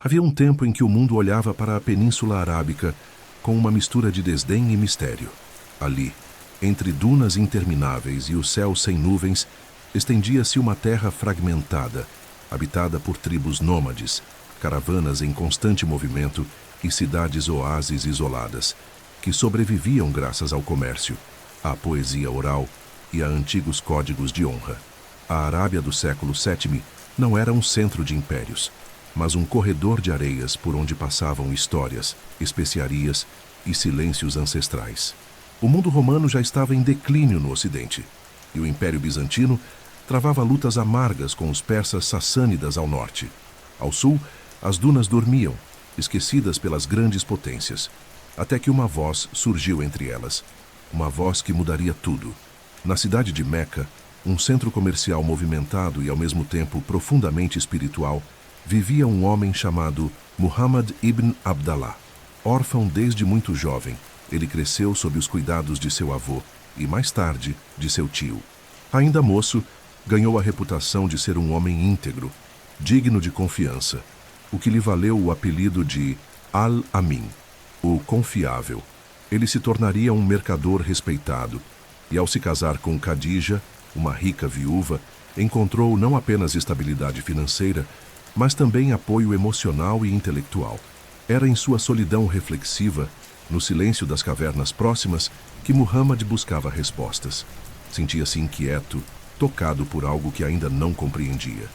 Havia um tempo em que o mundo olhava para a Península Arábica com uma mistura de desdém e mistério. Ali, entre dunas intermináveis e o céu sem nuvens, estendia-se uma terra fragmentada, habitada por tribos nômades, caravanas em constante movimento e cidades-oásis isoladas, que sobreviviam graças ao comércio, à poesia oral e a antigos códigos de honra. A Arábia do século VII não era um centro de impérios, mas um corredor de areias por onde passavam histórias, especiarias e silêncios ancestrais. O mundo romano já estava em declínio no Ocidente, e o Império Bizantino travava lutas amargas com os persas sassânidas ao norte. Ao sul, as dunas dormiam, esquecidas pelas grandes potências, até que uma voz surgiu entre elas, uma voz que mudaria tudo. Na cidade de Meca, um centro comercial movimentado e ao mesmo tempo profundamente espiritual, vivia um homem chamado Muhammad ibn Abdallah. Órfão desde muito jovem, ele cresceu sob os cuidados de seu avô e, mais tarde, de seu tio. Ainda moço, ganhou a reputação de ser um homem íntegro, digno de confiança, o que lhe valeu o apelido de Al-Amin, o confiável. Ele se tornaria um mercador respeitado e, ao se casar com Khadija, uma rica viúva, encontrou não apenas estabilidade financeira, mas também apoio emocional e intelectual. Era em sua solidão reflexiva, no silêncio das cavernas próximas, que Muhammad buscava respostas. Sentia-se inquieto, tocado por algo que ainda não compreendia.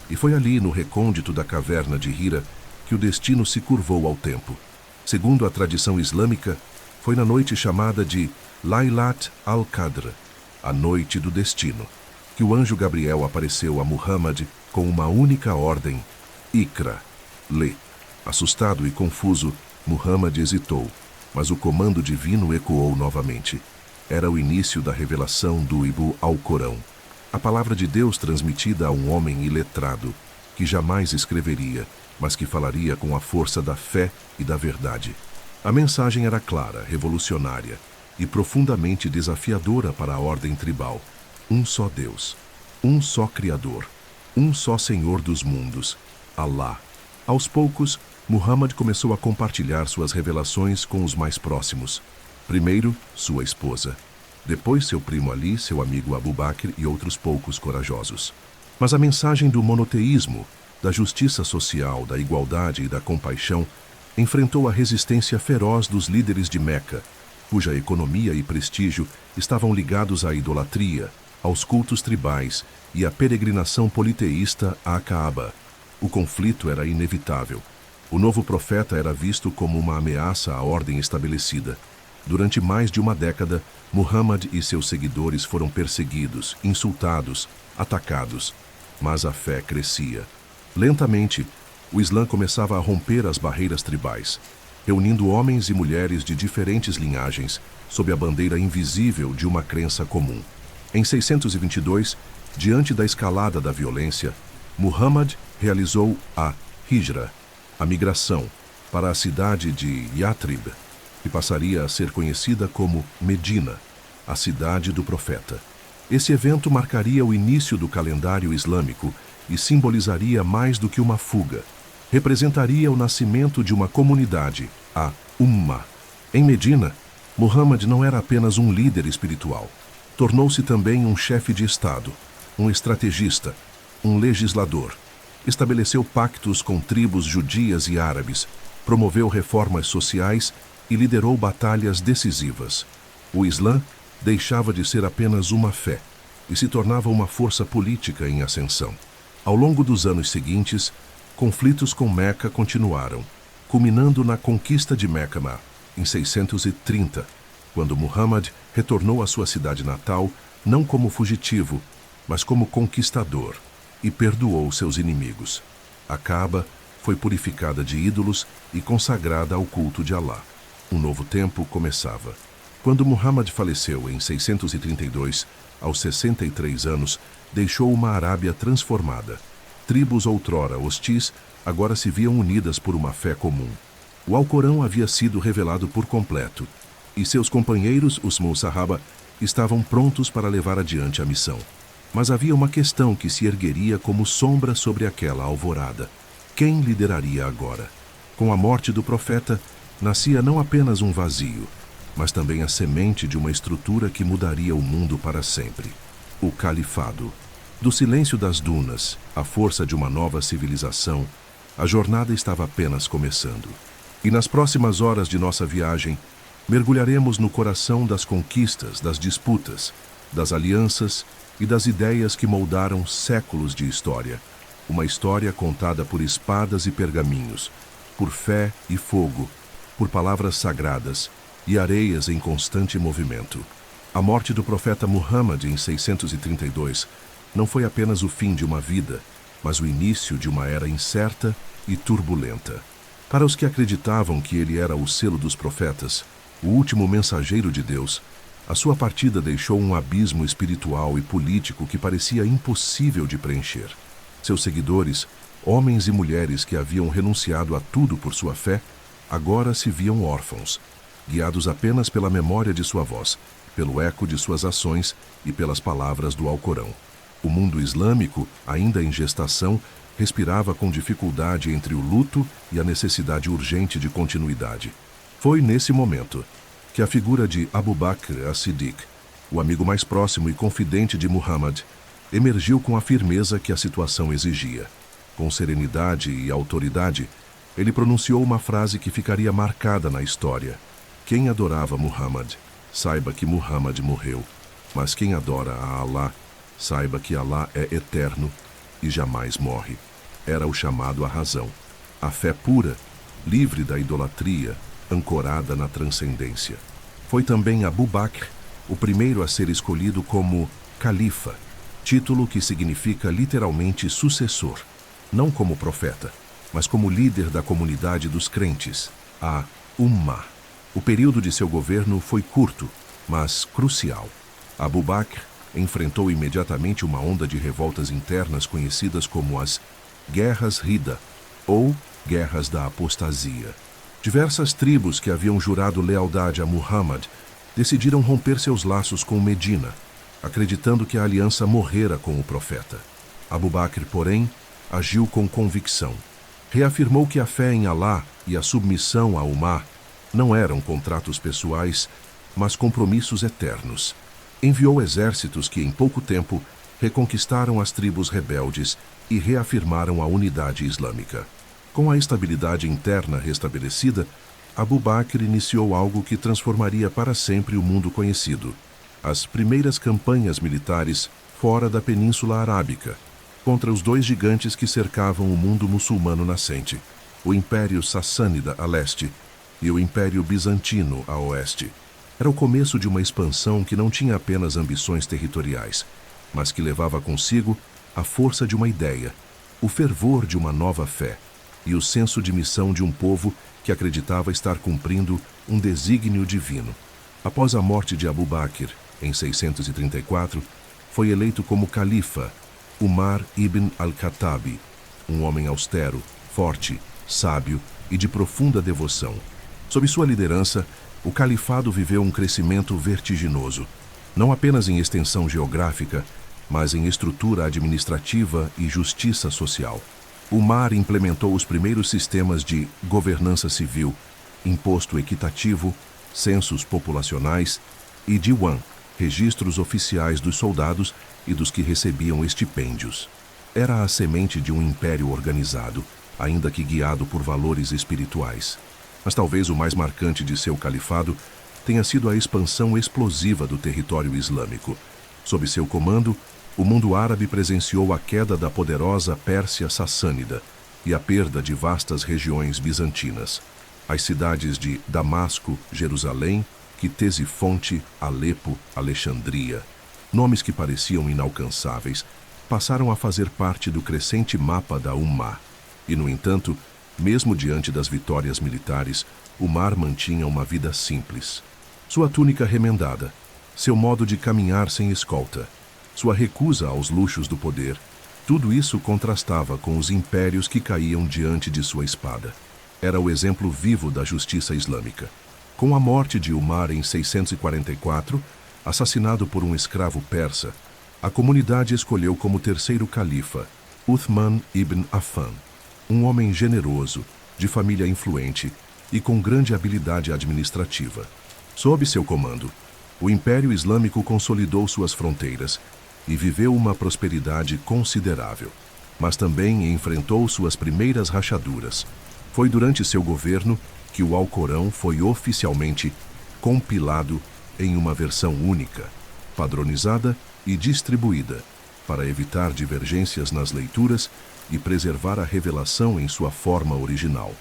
E foi ali, no recôndito da caverna de Hira, que o destino se curvou ao tempo. Segundo a tradição islâmica, foi na noite chamada de Laylat al-Qadr, a noite do destino, que o anjo Gabriel apareceu a Muhammad com uma única ordem: Iqra, lê. Assustado e confuso, Muhammad hesitou, mas o comando divino ecoou novamente. Era o início da revelação do Alcorão, a palavra de Deus transmitida a um homem iletrado, que jamais escreveria, mas que falaria com a força da fé e da verdade. A mensagem era clara, revolucionária e profundamente desafiadora para a ordem tribal. Um só Deus, um só Criador, um só Senhor dos mundos, Allah. Aos poucos, Muhammad começou a compartilhar suas revelações com os mais próximos. Primeiro, sua esposa. Depois, seu primo Ali, seu amigo Abu Bakr e outros poucos corajosos. Mas a mensagem do monoteísmo, da justiça social, da igualdade e da compaixão enfrentou a resistência feroz dos líderes de Meca, cuja economia e prestígio estavam ligados à idolatria, aos cultos tribais e à peregrinação politeísta à Kaaba. O conflito era inevitável. O novo profeta era visto como uma ameaça à ordem estabelecida. Durante mais de uma década, Muhammad e seus seguidores foram perseguidos, insultados, atacados, mas a fé crescia. Lentamente, o Islã começava a romper as barreiras tribais, reunindo homens e mulheres de diferentes linhagens sob a bandeira invisível de uma crença comum. Em 622, diante da escalada da violência, Muhammad realizou a Hijra, a migração, para a cidade de Yatrib, que passaria a ser conhecida como Medina, a cidade do profeta. Esse evento marcaria o início do calendário islâmico e simbolizaria mais do que uma fuga. Representaria o nascimento de uma comunidade, a Ummah. Em Medina, Muhammad não era apenas um líder espiritual. Tornou-se também um chefe de Estado, um estrategista, um legislador. Estabeleceu pactos com tribos judias e árabes, promoveu reformas sociais e liderou batalhas decisivas. O Islã deixava de ser apenas uma fé e se tornava uma força política em ascensão. Ao longo dos anos seguintes, conflitos com Meca continuaram, culminando na conquista de Meca em 630, quando Muhammad retornou à sua cidade natal não como fugitivo, mas como conquistador, e perdoou seus inimigos. A Kaaba foi purificada de ídolos e consagrada ao culto de Allah. Um novo tempo começava. Quando Muhammad faleceu em 632, aos 63 anos, deixou uma Arábia transformada. Tribos outrora hostis agora se viam unidas por uma fé comum. O Alcorão havia sido revelado por completo, e seus companheiros, os Sahaba, estavam prontos para levar adiante a missão. Mas havia uma questão que se ergueria como sombra sobre aquela alvorada. Quem lideraria agora? Com a morte do profeta, nascia não apenas um vazio, mas também a semente de uma estrutura que mudaria o mundo para sempre. O califado. Do silêncio das dunas, à força de uma nova civilização, a jornada estava apenas começando. E nas próximas horas de nossa viagem, mergulharemos no coração das conquistas, das disputas, das alianças e das ideias que moldaram séculos de história. Uma história contada por espadas e pergaminhos, por fé e fogo, por palavras sagradas e areias em constante movimento. A morte do profeta Muhammad em 632 não foi apenas o fim de uma vida, mas o início de uma era incerta e turbulenta. Para os que acreditavam que ele era o selo dos profetas, o último mensageiro de Deus, a sua partida deixou um abismo espiritual e político que parecia impossível de preencher. Seus seguidores, homens e mulheres que haviam renunciado a tudo por sua fé, agora se viam órfãos, guiados apenas pela memória de sua voz, pelo eco de suas ações e pelas palavras do Alcorão. O mundo islâmico, ainda em gestação, respirava com dificuldade entre o luto e a necessidade urgente de continuidade. Foi nesse momento que a figura de Abu Bakr as-Siddiq, o amigo mais próximo e confidente de Muhammad, emergiu com a firmeza que a situação exigia. Com serenidade e autoridade, ele pronunciou uma frase que ficaria marcada na história. Quem adorava Muhammad, saiba que Muhammad morreu, mas quem adora a Allah, saiba que Allah é eterno e jamais morre. Era o chamado à razão. A fé pura, livre da idolatria, ancorada na transcendência. Foi também Abu Bakr o primeiro a ser escolhido como califa, título que significa literalmente sucessor, não como profeta, mas como líder da comunidade dos crentes, a Ummah. O período de seu governo foi curto, mas crucial. Abu Bakr enfrentou imediatamente uma onda de revoltas internas conhecidas como as Guerras Ridda, ou Guerras da Apostasia. Diversas tribos que haviam jurado lealdade a Muhammad decidiram romper seus laços com Medina, acreditando que a aliança morrera com o profeta. Abu Bakr, porém, agiu com convicção. Reafirmou que a fé em Allah e a submissão a Ummah não eram contratos pessoais, mas compromissos eternos. Enviou exércitos que, em pouco tempo, reconquistaram as tribos rebeldes e reafirmaram a unidade islâmica. Com a estabilidade interna restabelecida, Abu Bakr iniciou algo que transformaria para sempre o mundo conhecido: as primeiras campanhas militares fora da Península Arábica, contra os dois gigantes que cercavam o mundo muçulmano nascente, o Império Sassânida a leste e o Império Bizantino a oeste. Era o começo de uma expansão que não tinha apenas ambições territoriais, mas que levava consigo a força de uma ideia, o fervor de uma nova fé e o senso de missão de um povo que acreditava estar cumprindo um desígnio divino. Após a morte de Abu Bakr, em 634, foi eleito como califa Umar ibn al-Khattabi, um homem austero, forte, sábio e de profunda devoção. Sob sua liderança, o califado viveu um crescimento vertiginoso, não apenas em extensão geográfica, mas em estrutura administrativa e justiça social. Umar implementou os primeiros sistemas de governança civil, imposto equitativo, censos populacionais e diwan, registros oficiais dos soldados e dos que recebiam estipêndios. Era a semente de um império organizado, ainda que guiado por valores espirituais. Mas talvez o mais marcante de seu califado tenha sido a expansão explosiva do território islâmico. Sob seu comando, o mundo árabe presenciou a queda da poderosa Pérsia Sassânida e a perda de vastas regiões bizantinas. As cidades de Damasco, Jerusalém, Quitesifonte, Alepo, Alexandria, nomes que pareciam inalcançáveis, passaram a fazer parte do crescente mapa da Ummah. E, no entanto, mesmo diante das vitórias militares, Umar mantinha uma vida simples. Sua túnica remendada, seu modo de caminhar sem escolta, sua recusa aos luxos do poder, tudo isso contrastava com os impérios que caíam diante de sua espada. Era o exemplo vivo da justiça islâmica. Com a morte de Umar em 644, assassinado por um escravo persa, a comunidade escolheu como terceiro califa Uthman ibn Affan. Um homem generoso, de família influente e com grande habilidade administrativa. Sob seu comando, o Império Islâmico consolidou suas fronteiras e viveu uma prosperidade considerável, mas também enfrentou suas primeiras rachaduras. Foi durante seu governo que o Alcorão foi oficialmente compilado em uma versão única, padronizada e distribuída, para evitar divergências nas leituras e preservar a revelação em sua forma original.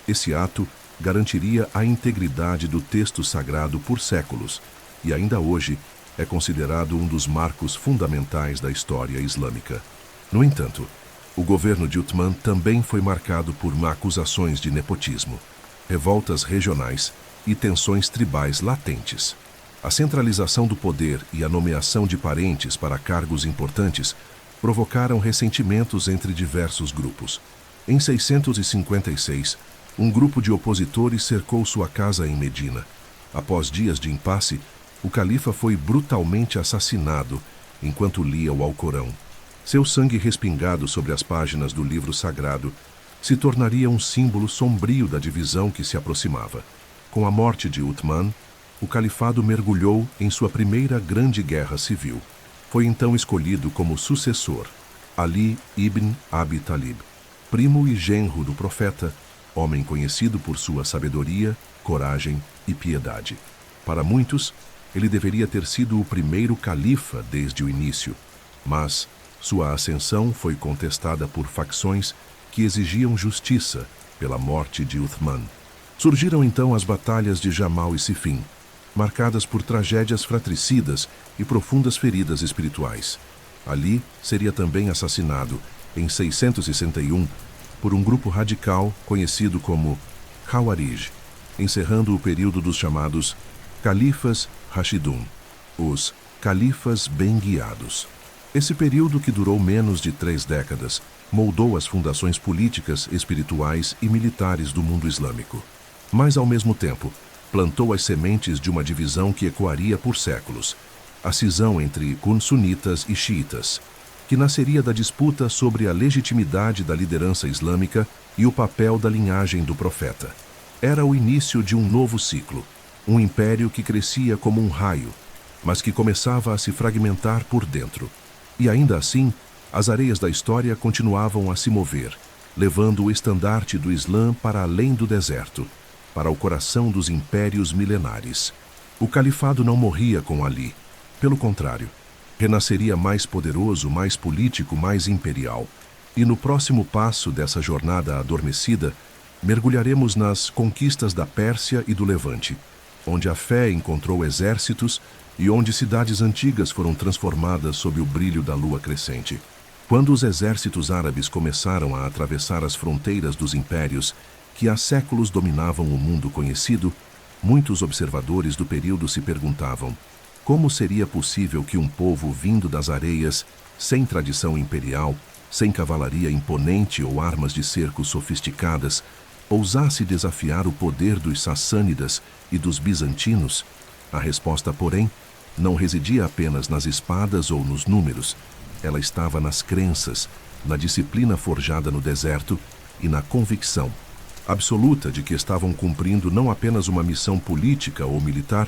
Esse ato garantiria a integridade do texto sagrado por séculos e ainda hoje é considerado um dos marcos fundamentais da história islâmica. No entanto, o governo de Uthman também foi marcado por acusações de nepotismo, revoltas regionais e tensões tribais latentes. A centralização do poder e a nomeação de parentes para cargos importantes provocaram ressentimentos entre diversos grupos. Em 656, um grupo de opositores cercou sua casa em Medina. Após dias de impasse, o califa foi brutalmente assassinado enquanto lia o Alcorão. Seu sangue respingado sobre as páginas do livro sagrado se tornaria um símbolo sombrio da divisão que se aproximava. Com a morte de Uthman, o califado mergulhou em sua primeira grande guerra civil. Foi então escolhido como sucessor Ali ibn Abi Talib, primo e genro do profeta, homem conhecido por sua sabedoria, coragem e piedade. Para muitos, ele deveria ter sido o primeiro califa desde o início, mas sua ascensão foi contestada por facções que exigiam justiça pela morte de Uthman. Surgiram então as batalhas de Jamal e Siffin, marcadas por tragédias fratricidas e profundas feridas espirituais. Ali seria também assassinado, em 661, por um grupo radical conhecido como Khawarij, encerrando o período dos chamados Califas Rashidun, os Califas bem-guiados. Esse período, que durou menos de 3 décadas, moldou as fundações políticas, espirituais e militares do mundo islâmico. Mas, ao mesmo tempo, plantou as sementes de uma divisão que ecoaria por séculos, a cisão entre sunitas e xiitas, que nasceria da disputa sobre a legitimidade da liderança islâmica e o papel da linhagem do profeta. Era o início de um novo ciclo, um império que crescia como um raio, mas que começava a se fragmentar por dentro. E ainda assim, as areias da história continuavam a se mover, levando o estandarte do Islã para além do deserto, para o coração dos impérios milenares. O califado não morria com Ali. Pelo contrário, renasceria mais poderoso, mais político, mais imperial. E no próximo passo dessa jornada adormecida, mergulharemos nas conquistas da Pérsia e do Levante, onde a fé encontrou exércitos e onde cidades antigas foram transformadas sob o brilho da lua crescente. Quando os exércitos árabes começaram a atravessar as fronteiras dos impérios que há séculos dominavam o mundo conhecido, muitos observadores do período se perguntavam: como seria possível que um povo vindo das areias, sem tradição imperial, sem cavalaria imponente ou armas de cerco sofisticadas, ousasse desafiar o poder dos sassânidas e dos bizantinos? A resposta, porém, não residia apenas nas espadas ou nos números. Ela estava nas crenças, na disciplina forjada no deserto e na convicção absoluta de que estavam cumprindo não apenas uma missão política ou militar,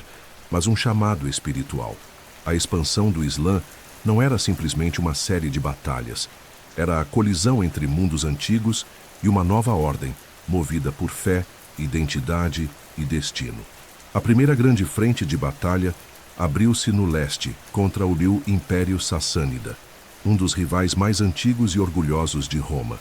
mas um chamado espiritual. A expansão do Islã não era simplesmente uma série de batalhas. Era a colisão entre mundos antigos e uma nova ordem, movida por fé, identidade e destino. A primeira grande frente de batalha abriu-se no leste, contra o Império Sassânida, um dos rivais mais antigos e orgulhosos de Roma.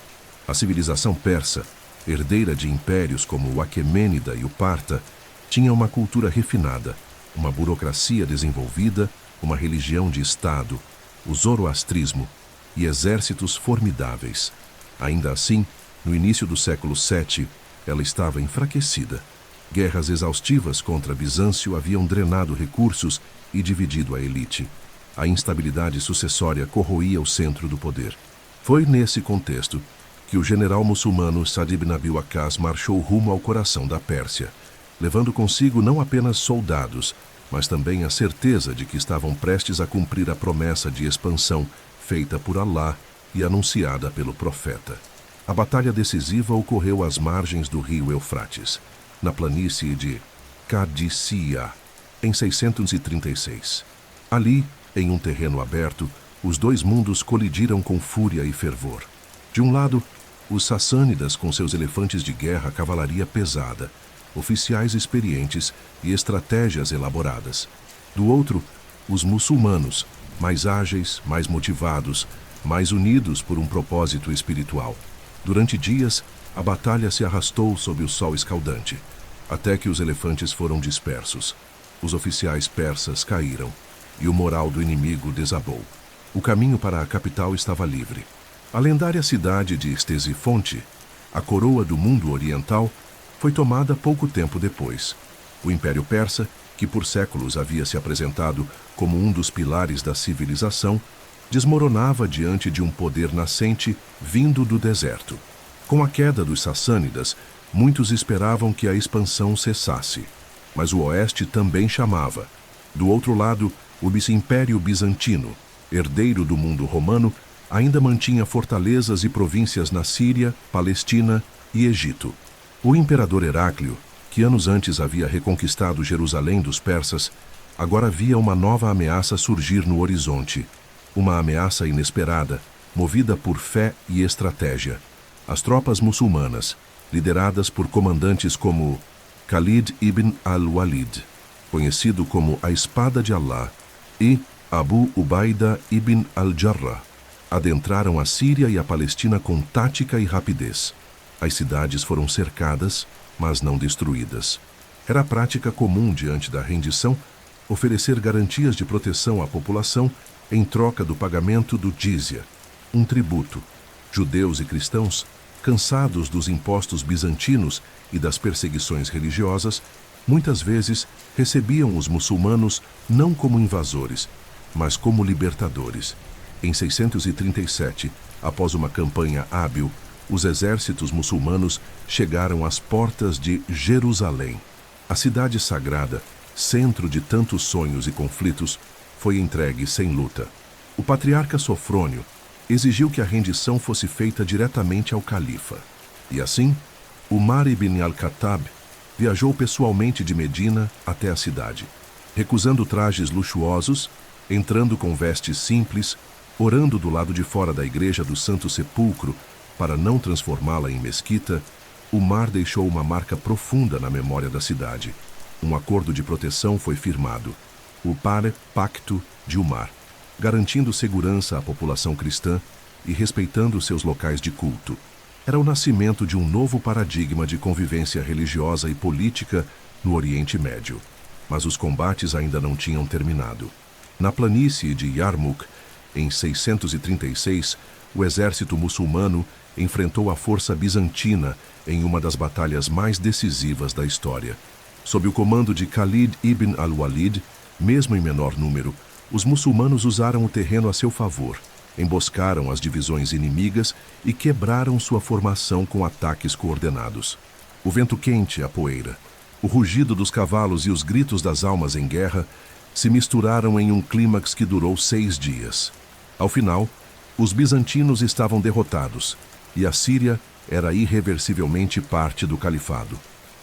A civilização persa, herdeira de impérios como o Aquemênida e o Parta, tinha uma cultura refinada, uma burocracia desenvolvida, uma religião de Estado, o zoroastrismo e exércitos formidáveis. Ainda assim, no início do século VII, ela estava enfraquecida. Guerras exaustivas contra Bizâncio haviam drenado recursos e dividido a elite. A instabilidade sucessória corroía o centro do poder. Foi nesse contexto que o general muçulmano Sa'd ibn Abi Waqqas marchou rumo ao coração da Pérsia, levando consigo não apenas soldados, mas também a certeza de que estavam prestes a cumprir a promessa de expansão feita por Alá e anunciada pelo profeta. A batalha decisiva ocorreu às margens do rio Eufrates, na planície de Cadícia, em 636. Ali, em um terreno aberto, os dois mundos colidiram com fúria e fervor. De um lado, os sassânidas com seus elefantes de guerra, cavalaria pesada, oficiais experientes e estratégias elaboradas. Do outro, os muçulmanos, mais ágeis, mais motivados, mais unidos por um propósito espiritual. Durante dias, a batalha se arrastou sob o sol escaldante, até que os elefantes foram dispersos. Os oficiais persas caíram e o moral do inimigo desabou. O caminho para a capital estava livre. A lendária cidade de Ctesifonte, a coroa do mundo oriental, foi tomada pouco tempo depois. O Império Persa, que por séculos havia se apresentado como um dos pilares da civilização, desmoronava diante de um poder nascente vindo do deserto. Com a queda dos sassânidas, muitos esperavam que a expansão cessasse. Mas o oeste também chamava. Do outro lado, o Império Bizantino, herdeiro do mundo romano, ainda mantinha fortalezas e províncias na Síria, Palestina e Egito. O imperador Heráclio, que anos antes havia reconquistado Jerusalém dos persas, agora via uma nova ameaça surgir no horizonte. Uma ameaça inesperada, movida por fé e estratégia. As tropas muçulmanas, lideradas por comandantes como Khalid ibn al-Walid, conhecido como a Espada de Allah, e Abu Ubaida ibn al-Jarrah, adentraram a Síria e a Palestina com tática e rapidez. As cidades foram cercadas, mas não destruídas. Era prática comum diante da rendição oferecer garantias de proteção à população em troca do pagamento do jizya, um tributo. Judeus e cristãos, cansados dos impostos bizantinos e das perseguições religiosas, muitas vezes recebiam os muçulmanos não como invasores, mas como libertadores. Em 637, após uma campanha hábil, os exércitos muçulmanos chegaram às portas de Jerusalém. A cidade sagrada, centro de tantos sonhos e conflitos, foi entregue sem luta. O patriarca Sofrônio exigiu que a rendição fosse feita diretamente ao califa. E assim, Umar ibn al-Khattab viajou pessoalmente de Medina até a cidade, recusando trajes luxuosos, entrando com vestes simples, orando do lado de fora da igreja do Santo Sepulcro para não transformá-la em mesquita. Umar deixou uma marca profunda na memória da cidade. Um acordo de proteção foi firmado, o Pacto de Umar, garantindo segurança à população cristã e respeitando seus locais de culto. Era o nascimento de um novo paradigma de convivência religiosa e política no Oriente Médio. Mas os combates ainda não tinham terminado. Na planície de Yarmouk, em 636, o exército muçulmano enfrentou a força bizantina em uma das batalhas mais decisivas da história. Sob o comando de Khalid ibn al-Walid, mesmo em menor número, os muçulmanos usaram o terreno a seu favor, emboscaram as divisões inimigas e quebraram sua formação com ataques coordenados. O vento quente, a poeira, o rugido dos cavalos e os gritos das almas em guerra se misturaram em um clímax que durou 6 dias. Ao final, os bizantinos estavam derrotados e a Síria era irreversivelmente parte do califado.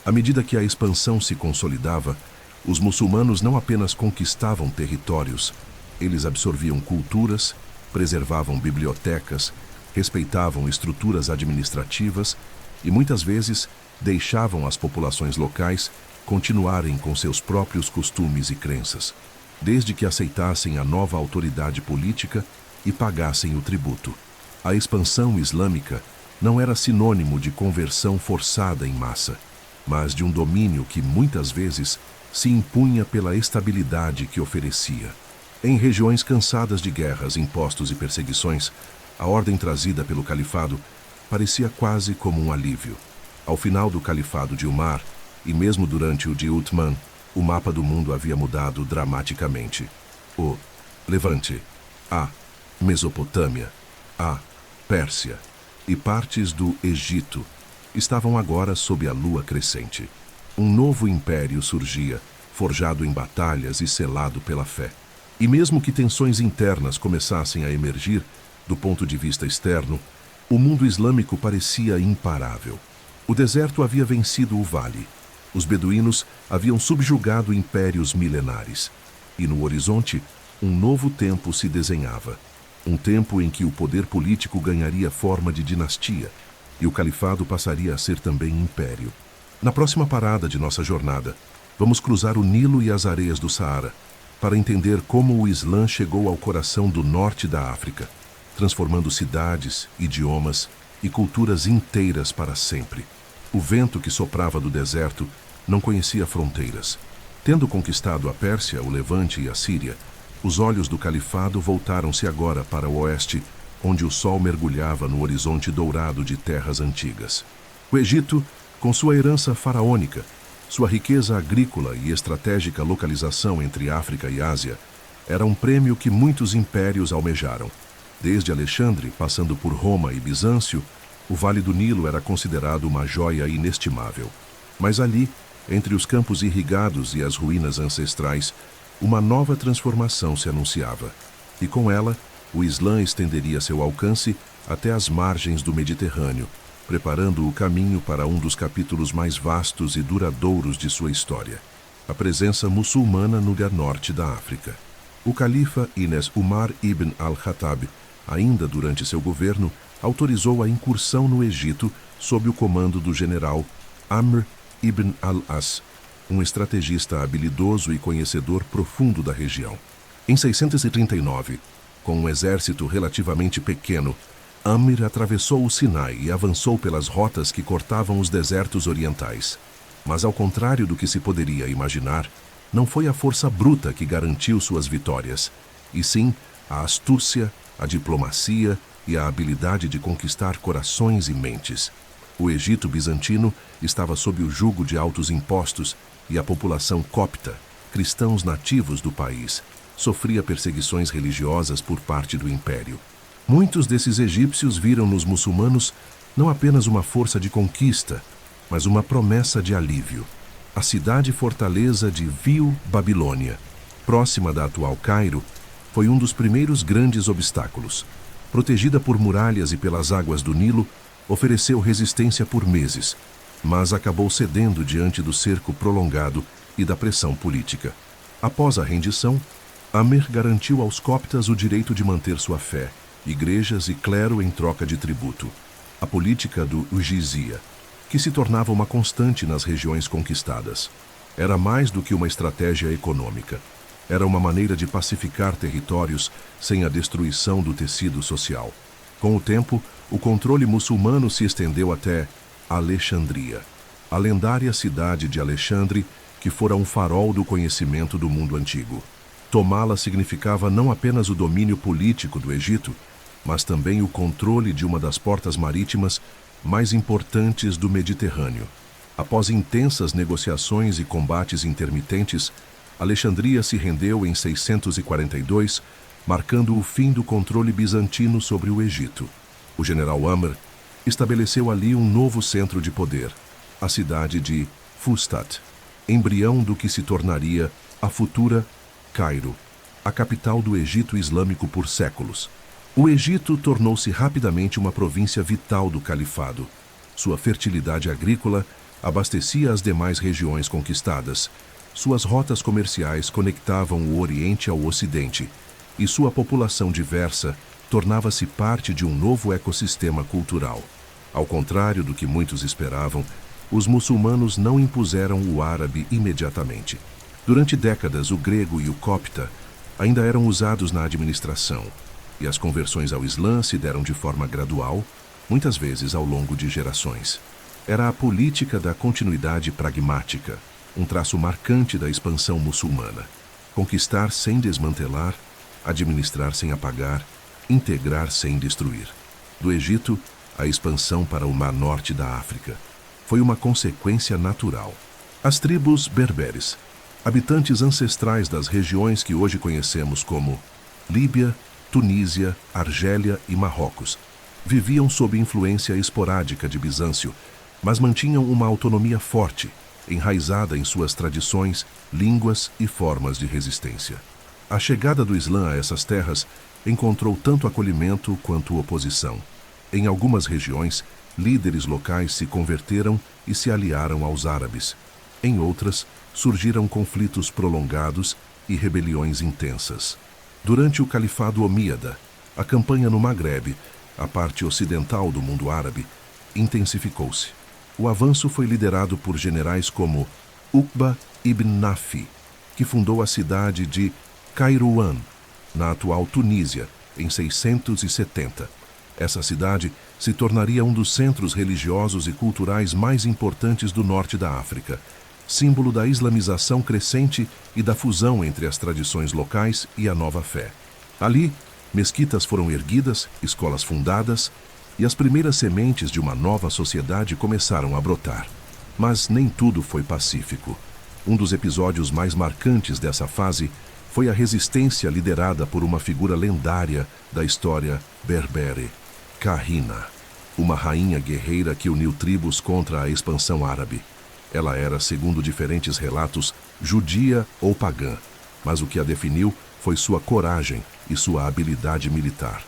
À medida que a expansão se consolidava, os muçulmanos não apenas conquistavam territórios, eles absorviam culturas, preservavam bibliotecas, respeitavam estruturas administrativas e muitas vezes deixavam as populações locais continuarem com seus próprios costumes e crenças, desde que aceitassem a nova autoridade política e pagassem o tributo. A expansão islâmica não era sinônimo de conversão forçada em massa, mas de um domínio que muitas vezes se impunha pela estabilidade que oferecia. Em regiões cansadas de guerras, impostos e perseguições, a ordem trazida pelo califado parecia quase como um alívio. Ao final do califado de Umar, e mesmo durante o de Uthman, o mapa do mundo havia mudado dramaticamente. O Levante, a Mesopotâmia, a Pérsia e partes do Egito estavam agora sob a lua crescente. Um novo império surgia, forjado em batalhas e selado pela fé. E mesmo que tensões internas começassem a emergir, do ponto de vista externo, O mundo islâmico parecia imparável. O deserto havia vencido o vale. Os beduínos haviam subjugado impérios milenares. E no horizonte, um novo tempo se desenhava. Um tempo em que o poder político ganharia forma de dinastia e o califado passaria a ser também império. Na próxima parada de nossa jornada, vamos cruzar o Nilo e as areias do Saara para entender como o Islã chegou ao coração do norte da África, transformando cidades, idiomas e culturas inteiras para sempre. O vento que soprava do deserto não conhecia fronteiras. Tendo conquistado a Pérsia, o Levante e a Síria, os olhos do califado voltaram-se agora para o oeste, onde o sol mergulhava no horizonte dourado de terras antigas. O Egito, com sua herança faraônica, sua riqueza agrícola e estratégica localização entre África e Ásia, era um prêmio que muitos impérios almejaram. Desde Alexandre, passando por Roma e Bizâncio, o Vale do Nilo era considerado uma joia inestimável. Mas ali, entre os campos irrigados e as ruínas ancestrais, uma nova transformação se anunciava. E com ela, o Islã estenderia seu alcance até as margens do Mediterrâneo, preparando o caminho para um dos capítulos mais vastos e duradouros de sua história: a presença muçulmana no norte da África. O califa Inés Umar ibn al-Khattab, ainda durante seu governo, autorizou a incursão no Egito sob o comando do general Amr ibn al-As, um estrategista habilidoso e conhecedor profundo da região. Em 639, com um exército relativamente pequeno, Amr atravessou o Sinai e avançou pelas rotas que cortavam os desertos orientais. Mas, ao contrário do que se poderia imaginar, não foi a força bruta que garantiu suas vitórias, e sim a astúcia, a diplomacia e a habilidade de conquistar corações e mentes. O Egito bizantino estava sob o jugo de altos impostos e a população copta, cristãos nativos do país, sofria perseguições religiosas por parte do império. Muitos desses egípcios viram nos muçulmanos não apenas uma força de conquista, mas uma promessa de alívio. A cidade-fortaleza de Vil-Babilônia, próxima da atual Cairo, foi um dos primeiros grandes obstáculos. Protegida por muralhas e pelas águas do Nilo, ofereceu resistência por meses, mas acabou cedendo diante do cerco prolongado e da pressão política. Após a rendição, Amr garantiu aos coptas o direito de manter sua fé, igrejas e clero em troca de tributo. A política do jizya, que se tornava uma constante nas regiões conquistadas, era mais do que uma estratégia econômica. Era uma maneira de pacificar territórios sem a destruição do tecido social. Com o tempo, o controle muçulmano se estendeu até Alexandria, a lendária cidade de Alexandre, que fora um farol do conhecimento do mundo antigo. Tomá-la significava não apenas o domínio político do Egito, mas também o controle de uma das portas marítimas mais importantes do Mediterrâneo. Após intensas negociações e combates intermitentes, Alexandria se rendeu em 642, marcando o fim do controle bizantino sobre o Egito. O general Amr estabeleceu ali um novo centro de poder, a cidade de Fustat, embrião do que se tornaria a futura Cairo, a capital do Egito Islâmico por séculos. O Egito tornou-se rapidamente uma província vital do califado. Sua fertilidade agrícola abastecia as demais regiões conquistadas. Suas rotas comerciais conectavam o Oriente ao Ocidente, e sua população diversa tornava-se parte de um novo ecossistema cultural. Ao contrário do que muitos esperavam, os muçulmanos não impuseram o árabe imediatamente. Durante décadas, o grego e o copta ainda eram usados na administração, e as conversões ao Islã se deram de forma gradual, muitas vezes ao longo de gerações. Era a política da continuidade pragmática, um traço marcante da expansão muçulmana. Conquistar sem desmantelar, administrar sem apagar, integrar sem destruir. Do Egito, a expansão para o Mar Norte da África foi uma consequência natural. As tribos berberes, habitantes ancestrais das regiões que hoje conhecemos como Líbia, Tunísia, Argélia e Marrocos, viviam sob influência esporádica de Bizâncio, mas mantinham uma autonomia forte, enraizada em suas tradições, línguas e formas de resistência. A chegada do Islã a essas terras encontrou tanto acolhimento quanto oposição. Em algumas regiões, líderes locais se converteram e se aliaram aos árabes. Em outras, surgiram conflitos prolongados e rebeliões intensas. Durante o Califado Omíada, a campanha no Maghrebe, a parte ocidental do mundo árabe, intensificou-se. O avanço foi liderado por generais como Uqba ibn Nafi, que fundou a cidade de Kairouan, na atual Tunísia, em 670. Essa cidade se tornaria um dos centros religiosos e culturais mais importantes do norte da África, símbolo da islamização crescente e da fusão entre as tradições locais e a nova fé. Ali, mesquitas foram erguidas, escolas fundadas e as primeiras sementes de uma nova sociedade começaram a brotar. Mas nem tudo foi pacífico. Um dos episódios mais marcantes dessa fase foi a resistência liderada por uma figura lendária da história berbere, Kahina, uma rainha guerreira que uniu tribos contra a expansão árabe. Ela era, segundo diferentes relatos, judia ou pagã, mas o que a definiu foi sua coragem e sua habilidade militar.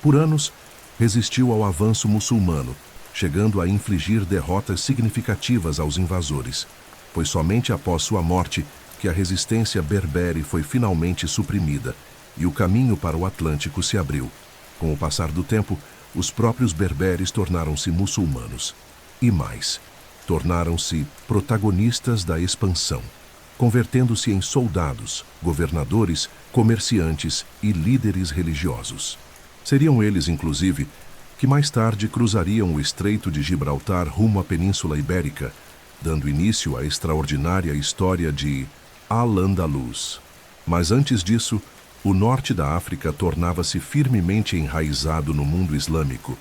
Por anos, resistiu ao avanço muçulmano, chegando a infligir derrotas significativas aos invasores. Foi somente após sua morte que a resistência berbere foi finalmente suprimida e o caminho para o Atlântico se abriu. Com o passar do tempo, os próprios berberes tornaram-se muçulmanos. E mais, tornaram-se protagonistas da expansão, convertendo-se em soldados, governadores, comerciantes e líderes religiosos. Seriam eles, inclusive, que mais tarde cruzariam o Estreito de Gibraltar rumo à Península Ibérica, dando início à extraordinária história de Al-Andalus. Mas antes disso, o norte da África tornava-se firmemente enraizado no mundo islâmico,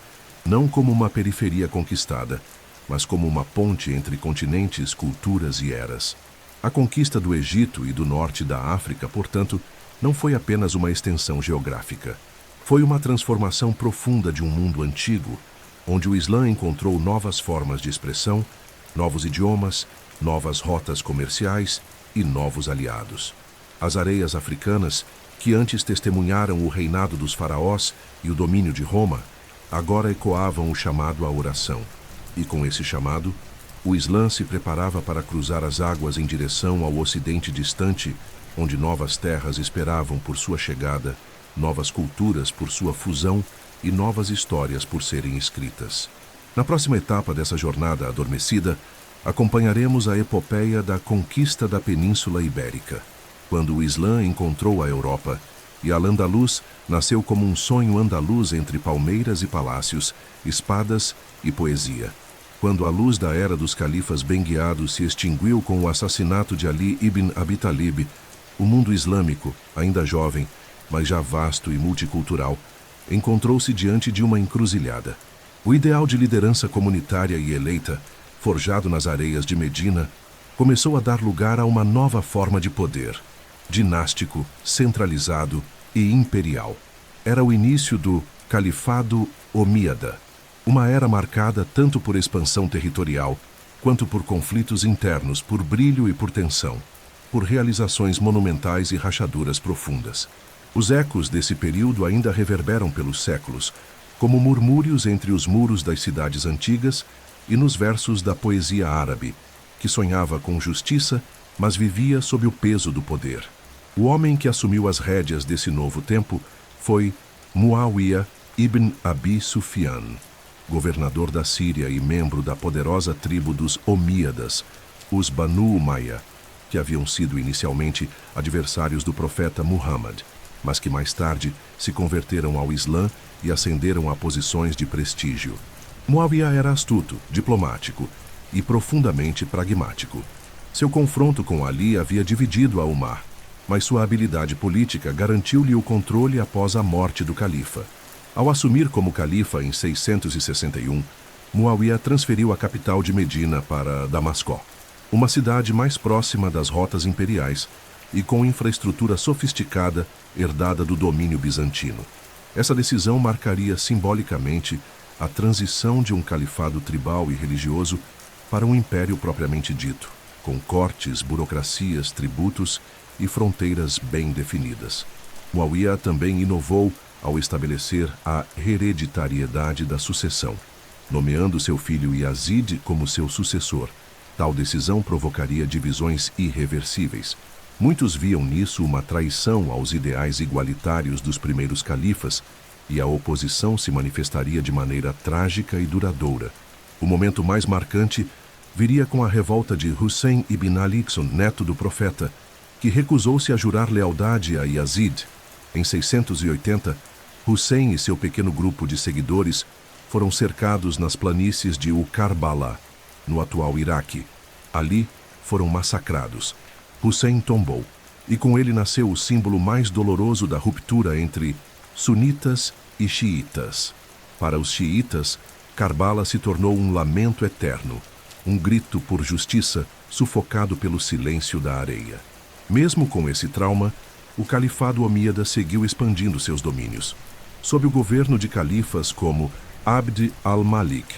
não como uma periferia conquistada, mas como uma ponte entre continentes, culturas e eras. A conquista do Egito e do norte da África, portanto, não foi apenas uma extensão geográfica. Foi uma transformação profunda de um mundo antigo, onde o Islã encontrou novas formas de expressão, novos idiomas, novas rotas comerciais e novos aliados. As areias africanas, que antes testemunharam o reinado dos faraós e o domínio de Roma, agora ecoavam o chamado à oração. E com esse chamado, o Islã se preparava para cruzar as águas em direção ao ocidente distante, onde novas terras esperavam por sua chegada, novas culturas por sua fusão e novas histórias por serem escritas. Na próxima etapa dessa jornada adormecida, acompanharemos a epopeia da conquista da Península Ibérica, quando o Islã encontrou a Europa e Al-Andalus nasceu como um sonho andaluz entre palmeiras e palácios, espadas e poesia. Quando a luz da era dos califas bengueados se extinguiu com o assassinato de Ali ibn Abi Talib, o mundo islâmico, ainda jovem, mas já vasto e multicultural, encontrou-se diante de uma encruzilhada. O ideal de liderança comunitária e eleita, forjado nas areias de Medina, começou a dar lugar a uma nova forma de poder, dinástico, centralizado e imperial. Era o início do Califado Omíada, uma era marcada tanto por expansão territorial, quanto por conflitos internos, por brilho e por tensão, por realizações monumentais e rachaduras profundas. Os ecos desse período ainda reverberam pelos séculos, como murmúrios entre os muros das cidades antigas e nos versos da poesia árabe, que sonhava com justiça, mas vivia sob o peso do poder. O homem que assumiu as rédeas desse novo tempo foi Muawiyah ibn Abi Sufyan, governador da Síria e membro da poderosa tribo dos Omíadas, os Banu Umayya, que haviam sido inicialmente adversários do profeta Muhammad, mas que mais tarde se converteram ao Islã e ascenderam a posições de prestígio. Muawiyah era astuto, diplomático e profundamente pragmático. Seu confronto com Ali havia dividido a Ummah, mas sua habilidade política garantiu-lhe o controle após a morte do califa. Ao assumir como califa em 661, Muawiyah transferiu a capital de Medina para Damasco, uma cidade mais próxima das rotas imperiais e com infraestrutura sofisticada herdada do domínio bizantino. Essa decisão marcaria simbolicamente a transição de um califado tribal e religioso para um império propriamente dito, com cortes, burocracias, tributos e fronteiras bem definidas. Muawiyah também inovou ao estabelecer a hereditariedade da sucessão, nomeando seu filho Yazid como seu sucessor. Tal decisão provocaria divisões irreversíveis. Muitos viam nisso uma traição aos ideais igualitários dos primeiros califas, e a oposição se manifestaria de maneira trágica e duradoura. O momento mais marcante viria com a revolta de Hussein ibn Ali, neto do profeta, que recusou-se a jurar lealdade a Yazid. Em 680, Hussein e seu pequeno grupo de seguidores foram cercados nas planícies de Karbala, no atual Iraque. Ali foram massacrados. Hussein tombou, e com ele nasceu o símbolo mais doloroso da ruptura entre sunitas e xiitas. Para os xiitas, Karbala se tornou um lamento eterno, um grito por justiça sufocado pelo silêncio da areia. Mesmo com esse trauma, o califado omíada seguiu expandindo seus domínios. Sob o governo de califas como Abd al-Malik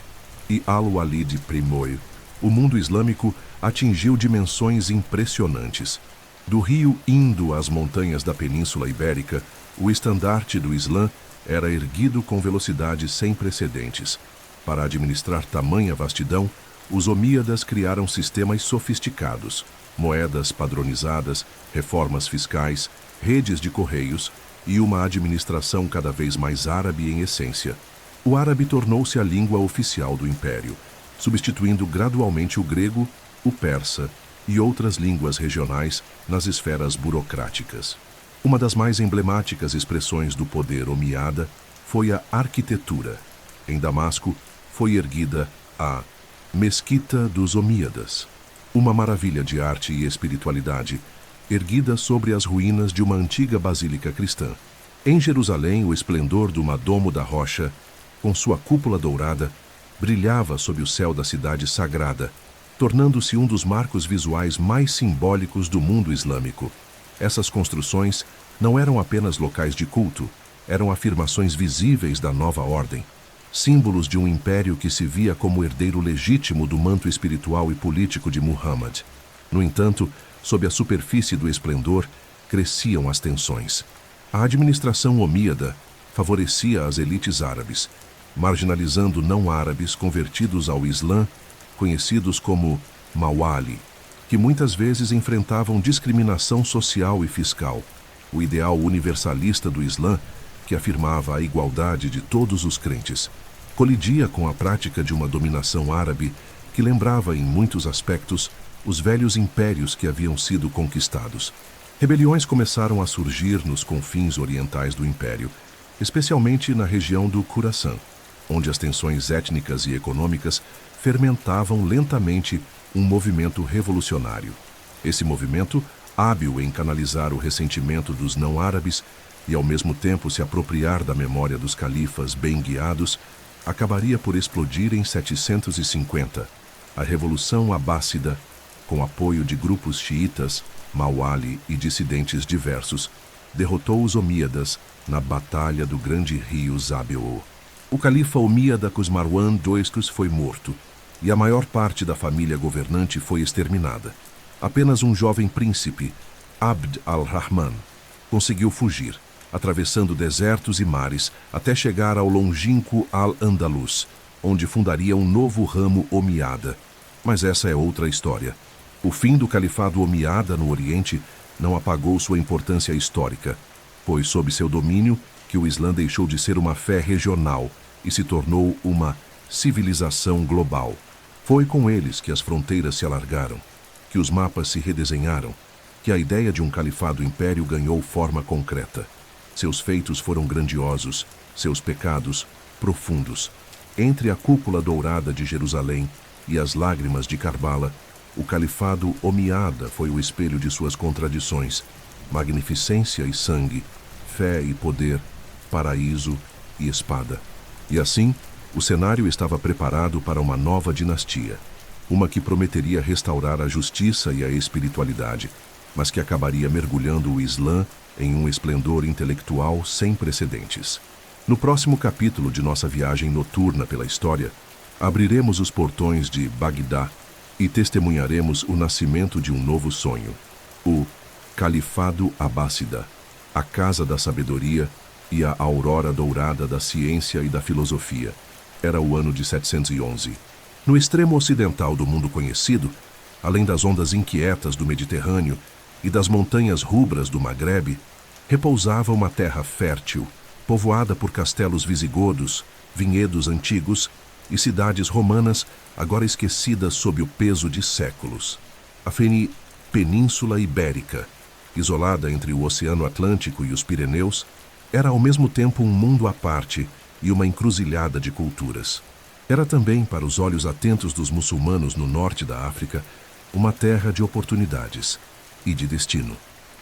e al-Walid I, o mundo islâmico atingiu dimensões impressionantes. Do rio Indo às montanhas da Península Ibérica, o estandarte do Islã era erguido com velocidade sem precedentes. Para administrar tamanha vastidão, os omíadas criaram sistemas sofisticados, moedas padronizadas, reformas fiscais, redes de correios e uma administração cada vez mais árabe em essência. O árabe tornou-se a língua oficial do império, substituindo gradualmente o grego, o persa e outras línguas regionais nas esferas burocráticas. Uma das mais emblemáticas expressões do poder omíada foi a arquitetura. Em Damasco, foi erguida a Mesquita dos Omíadas, uma maravilha de arte e espiritualidade, erguida sobre as ruínas de uma antiga basílica cristã. Em Jerusalém, o esplendor do Madomo da Rocha, com sua cúpula dourada, brilhava sob o céu da cidade sagrada, tornando-se um dos marcos visuais mais simbólicos do mundo islâmico. Essas construções não eram apenas locais de culto, eram afirmações visíveis da nova ordem, símbolos de um império que se via como herdeiro legítimo do manto espiritual e político de Muhammad. No entanto, sob a superfície do esplendor, cresciam as tensões. A administração omíada favorecia as elites árabes, marginalizando não-árabes convertidos ao Islã, conhecidos como Mawali, que muitas vezes enfrentavam discriminação social e fiscal. O ideal universalista do Islã, que afirmava a igualdade de todos os crentes, colidia com a prática de uma dominação árabe que lembrava em muitos aspectos os velhos impérios que haviam sido conquistados. Rebeliões começaram a surgir nos confins orientais do império, especialmente na região do Khurasan, onde as tensões étnicas e econômicas fermentavam lentamente um movimento revolucionário. Esse movimento, hábil em canalizar o ressentimento dos não-árabes e ao mesmo tempo se apropriar da memória dos califas bem guiados, acabaria por explodir em 750. A Revolução Abássida, com apoio de grupos xiitas, Mawali e dissidentes diversos, derrotou os omíadas na Batalha do Grande Rio Zabeô. O califa omíada Marwan II foi morto, e a maior parte da família governante foi exterminada. Apenas um jovem príncipe, Abd al-Rahman, conseguiu fugir, atravessando desertos e mares até chegar ao longínquo Al-Andalus, onde fundaria um novo ramo omíada. Mas essa é outra história. O fim do califado omíada no Oriente não apagou sua importância histórica, pois sob seu domínio que o Islã deixou de ser uma fé regional e se tornou uma civilização global. Foi com eles que as fronteiras se alargaram, que os mapas se redesenharam, que a ideia de um califado império ganhou forma concreta. Seus feitos foram grandiosos, seus pecados profundos. Entre a cúpula dourada de Jerusalém e as lágrimas de Karbala, o califado omíada foi o espelho de suas contradições: magnificência e sangue, fé e poder, paraíso e espada. E assim, o cenário estava preparado para uma nova dinastia, uma que prometeria restaurar a justiça e a espiritualidade, mas que acabaria mergulhando o Islã em um esplendor intelectual sem precedentes. No próximo capítulo de nossa viagem noturna pela história, abriremos os portões de Bagdá e testemunharemos o nascimento de um novo sonho, o Califado Abássida, a Casa da Sabedoria, e a aurora dourada da ciência e da filosofia. Era o ano de 711. No extremo ocidental do mundo conhecido, além das ondas inquietas do Mediterrâneo e das montanhas rubras do Maghrebe, repousava uma terra fértil, povoada por castelos visigodos, vinhedos antigos e cidades romanas agora esquecidas sob o peso de séculos. A Península Ibérica, isolada entre o Oceano Atlântico e os Pirineus, era ao mesmo tempo um mundo à parte e uma encruzilhada de culturas. Era também, para os olhos atentos dos muçulmanos no norte da África, uma terra de oportunidades e de destino.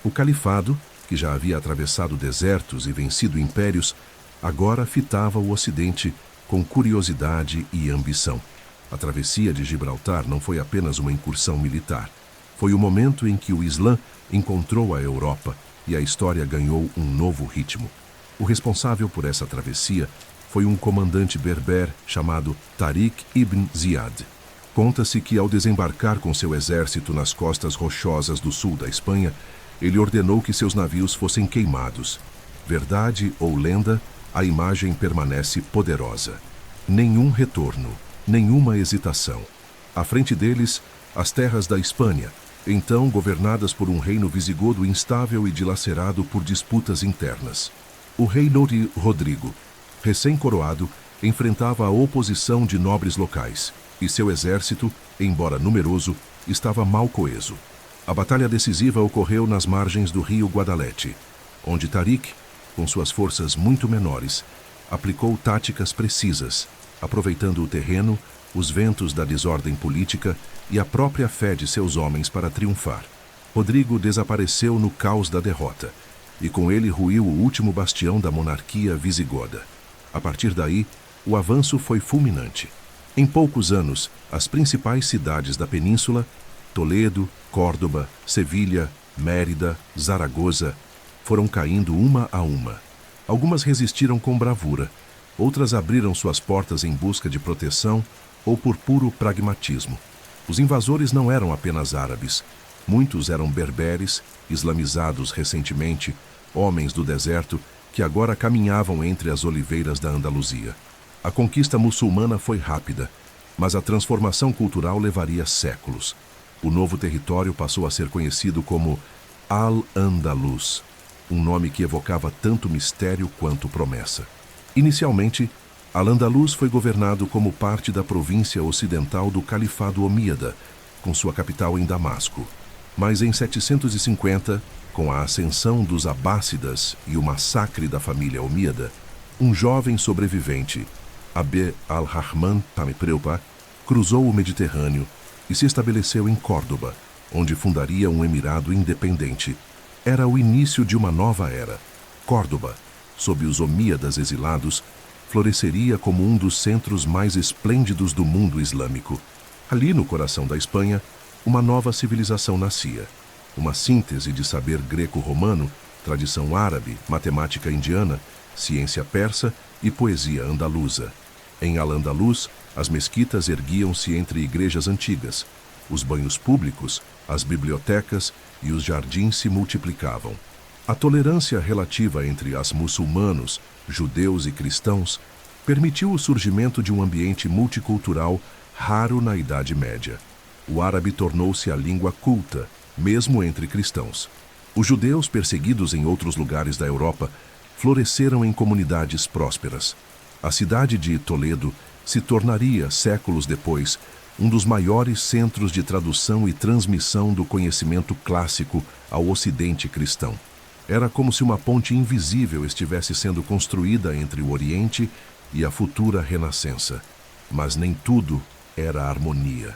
O califado, que já havia atravessado desertos e vencido impérios, agora fitava o Ocidente com curiosidade e ambição. A travessia de Gibraltar não foi apenas uma incursão militar. Foi o momento em que o Islã encontrou a Europa e a história ganhou um novo ritmo. O responsável por essa travessia foi um comandante berber chamado Tariq ibn Ziyad. Conta-se que, ao desembarcar com seu exército nas costas rochosas do sul da Espanha, ele ordenou que seus navios fossem queimados. Verdade ou lenda, a imagem permanece poderosa. Nenhum retorno, nenhuma hesitação. À frente deles, as terras da Espanha, então governadas por um reino visigodo instável e dilacerado por disputas internas. O rei Rodrigo, recém-coroado, enfrentava a oposição de nobres locais, e seu exército, embora numeroso, estava mal coeso. A batalha decisiva ocorreu nas margens do rio Guadalete, onde Tariq, com suas forças muito menores, aplicou táticas precisas, aproveitando o terreno, os ventos da desordem política e a própria fé de seus homens para triunfar. Rodrigo desapareceu no caos da derrota, e com ele ruiu o último bastião da monarquia visigoda. A partir daí, o avanço foi fulminante. Em poucos anos, as principais cidades da península, Toledo, Córdoba, Sevilha, Mérida, Zaragoza, foram caindo uma a uma. Algumas resistiram com bravura, outras abriram suas portas em busca de proteção ou por puro pragmatismo. Os invasores não eram apenas árabes. Muitos eram berberes, islamizados recentemente, homens do deserto que agora caminhavam entre as oliveiras da Andaluzia. A conquista muçulmana foi rápida, mas a transformação cultural levaria séculos. O novo território passou a ser conhecido como Al-Andalus, um nome que evocava tanto mistério quanto promessa. Inicialmente, Al-Andalus foi governado como parte da província ocidental do Califado Omíada, com sua capital em Damasco. Mas em 750, com a ascensão dos Abássidas e o massacre da família Omíada, um jovem sobrevivente, Abd al-Rahman Tamipreupa, cruzou o Mediterrâneo e se estabeleceu em Córdoba, onde fundaria um emirado independente. Era o início de uma nova era. Córdoba, sob os omíadas exilados, floresceria como um dos centros mais esplêndidos do mundo islâmico. Ali, no coração da Espanha, uma nova civilização nascia. Uma síntese de saber greco-romano, tradição árabe, matemática indiana, ciência persa e poesia andaluza. Em Al-Andalus, as mesquitas erguiam-se entre igrejas antigas. Os banhos públicos, as bibliotecas e os jardins se multiplicavam. A tolerância relativa entre as muçulmanos, judeus e cristãos permitiu o surgimento de um ambiente multicultural raro na Idade Média. O árabe tornou-se a língua culta, mesmo entre cristãos. Os judeus perseguidos em outros lugares da Europa floresceram em comunidades prósperas. A cidade de Toledo se tornaria, séculos depois, um dos maiores centros de tradução e transmissão do conhecimento clássico ao Ocidente cristão. Era como se uma ponte invisível estivesse sendo construída entre o Oriente e a futura Renascença. Mas nem tudo era harmonia.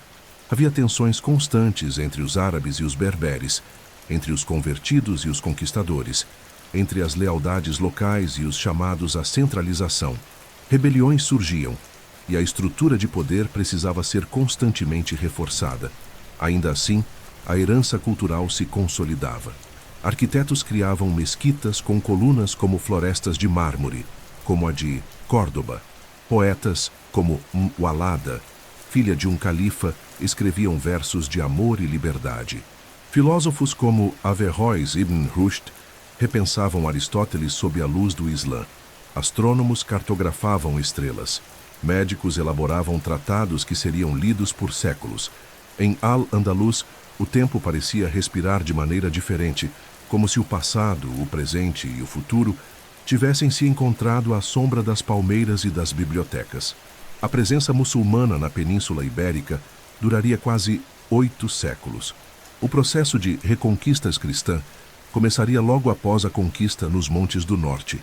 Havia tensões constantes entre os árabes e os berberes, entre os convertidos e os conquistadores, entre as lealdades locais e os chamados à centralização. Rebeliões surgiam, e a estrutura de poder precisava ser constantemente reforçada. Ainda assim, a herança cultural se consolidava. Arquitetos criavam mesquitas com colunas como florestas de mármore, como a de Córdoba. Poetas, como Walada, filha de um califa, escreviam versos de amor e liberdade. Filósofos como Averroes ibn Rushd repensavam Aristóteles sob a luz do Islã. Astrônomos cartografavam estrelas. Médicos elaboravam tratados que seriam lidos por séculos. Em Al-Andalus, o tempo parecia respirar de maneira diferente, como se o passado, o presente e o futuro tivessem se encontrado à sombra das palmeiras e das bibliotecas. A presença muçulmana na Península Ibérica duraria quase 8 séculos. O processo de reconquista cristã começaria logo após a conquista nos Montes do Norte,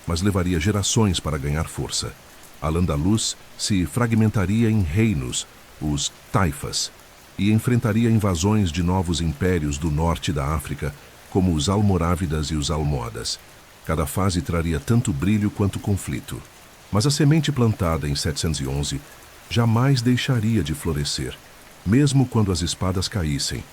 mas levaria gerações para ganhar força. Al-Andalus se fragmentaria em reinos, os taifas, e enfrentaria invasões de novos impérios do norte da África, como os almorávidas e os almohadas. Cada fase traria tanto brilho quanto conflito. Mas a semente plantada em 711 jamais deixaria de florescer, mesmo quando as espadas caíssem,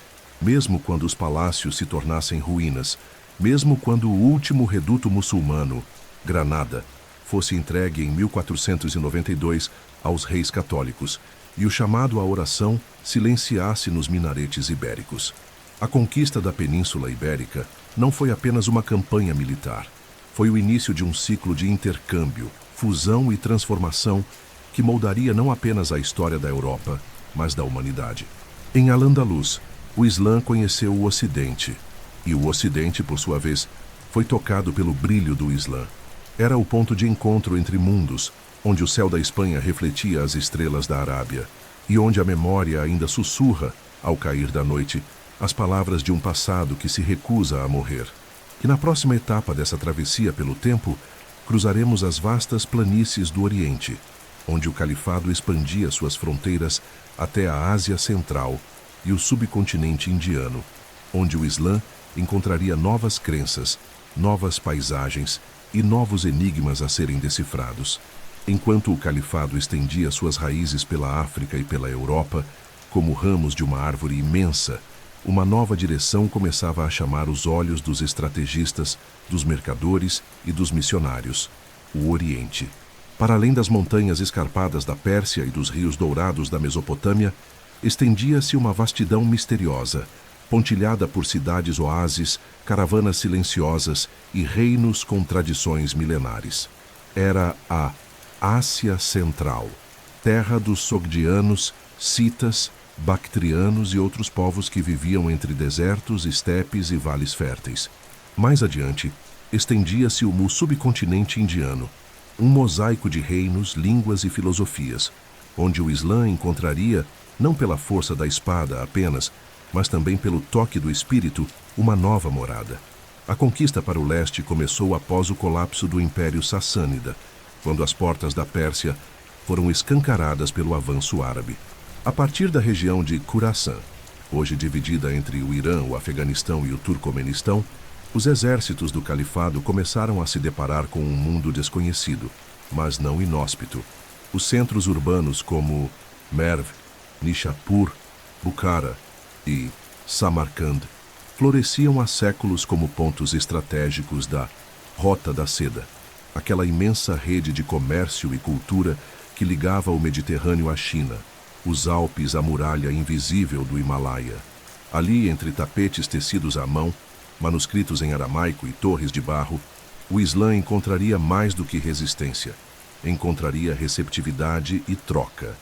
mesmo quando os palácios se tornassem ruínas, mesmo quando o último reduto muçulmano, Granada, fosse entregue em 1492 aos reis católicos e o chamado à oração silenciasse nos minaretes ibéricos. A conquista da Península Ibérica não foi apenas uma campanha militar. Foi o início de um ciclo de intercâmbio, fusão e transformação que moldaria não apenas a história da Europa, mas da humanidade. Em Al-Andalus, o Islã conheceu o Ocidente, e o Ocidente, por sua vez, foi tocado pelo brilho do Islã. Era o ponto de encontro entre mundos, onde o céu da Espanha refletia as estrelas da Arábia, e onde a memória ainda sussurra, ao cair da noite, as palavras de um passado que se recusa a morrer. E na próxima etapa dessa travessia pelo tempo, cruzaremos as vastas planícies do Oriente, onde o califado expandia suas fronteiras até a Ásia Central e o subcontinente indiano, onde o Islã encontraria novas crenças, novas paisagens e novos enigmas a serem decifrados. Enquanto o califado estendia suas raízes pela África e pela Europa, como ramos de uma árvore imensa, uma nova direção começava a chamar os olhos dos estrategistas, dos mercadores e dos missionários: o Oriente. Para além das montanhas escarpadas da Pérsia e dos rios dourados da Mesopotâmia, estendia-se uma vastidão misteriosa, pontilhada por cidades-oásis, caravanas silenciosas e reinos com tradições milenares. Era a Ásia Central, terra dos sogdianos, citas, bactrianos e outros povos que viviam entre desertos, estepes e vales férteis. Mais adiante, estendia-se o subcontinente indiano, um mosaico de reinos, línguas e filosofias, onde o Islã encontraria, não pela força da espada apenas, mas também pelo toque do espírito, uma nova morada. A conquista para o leste começou após o colapso do Império Sassânida, quando as portas da Pérsia foram escancaradas pelo avanço árabe. A partir da região de Khurasan, hoje dividida entre o Irã, o Afeganistão e o Turcomenistão, os exércitos do califado começaram a se deparar com um mundo desconhecido, mas não inóspito. Os centros urbanos como Merv, Nishapur, Bukhara e Samarcand floresciam há séculos como pontos estratégicos da Rota da Seda, aquela imensa rede de comércio e cultura que ligava o Mediterrâneo à China, os Alpes à muralha invisível do Himalaia. Ali, entre tapetes tecidos à mão, manuscritos em aramaico e torres de barro, o Islã encontraria mais do que resistência. Encontraria receptividade e troca.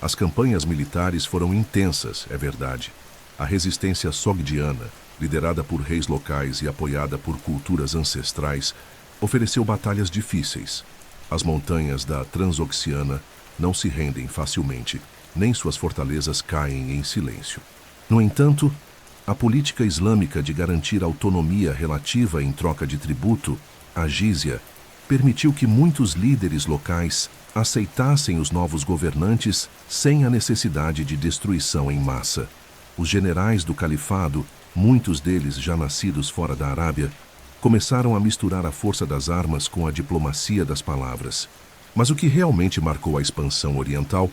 As campanhas militares foram intensas, é verdade. A resistência sogdiana, liderada por reis locais e apoiada por culturas ancestrais, ofereceu batalhas difíceis. As montanhas da Transoxiana não se rendem facilmente, nem suas fortalezas caem em silêncio. No entanto, a política islâmica de garantir autonomia relativa em troca de tributo, a jizya, permitiu que muitos líderes locais aceitassem os novos governantes sem a necessidade de destruição em massa. Os generais do califado, muitos deles já nascidos fora da Arábia, começaram a misturar a força das armas com a diplomacia das palavras. Mas o que realmente marcou a expansão oriental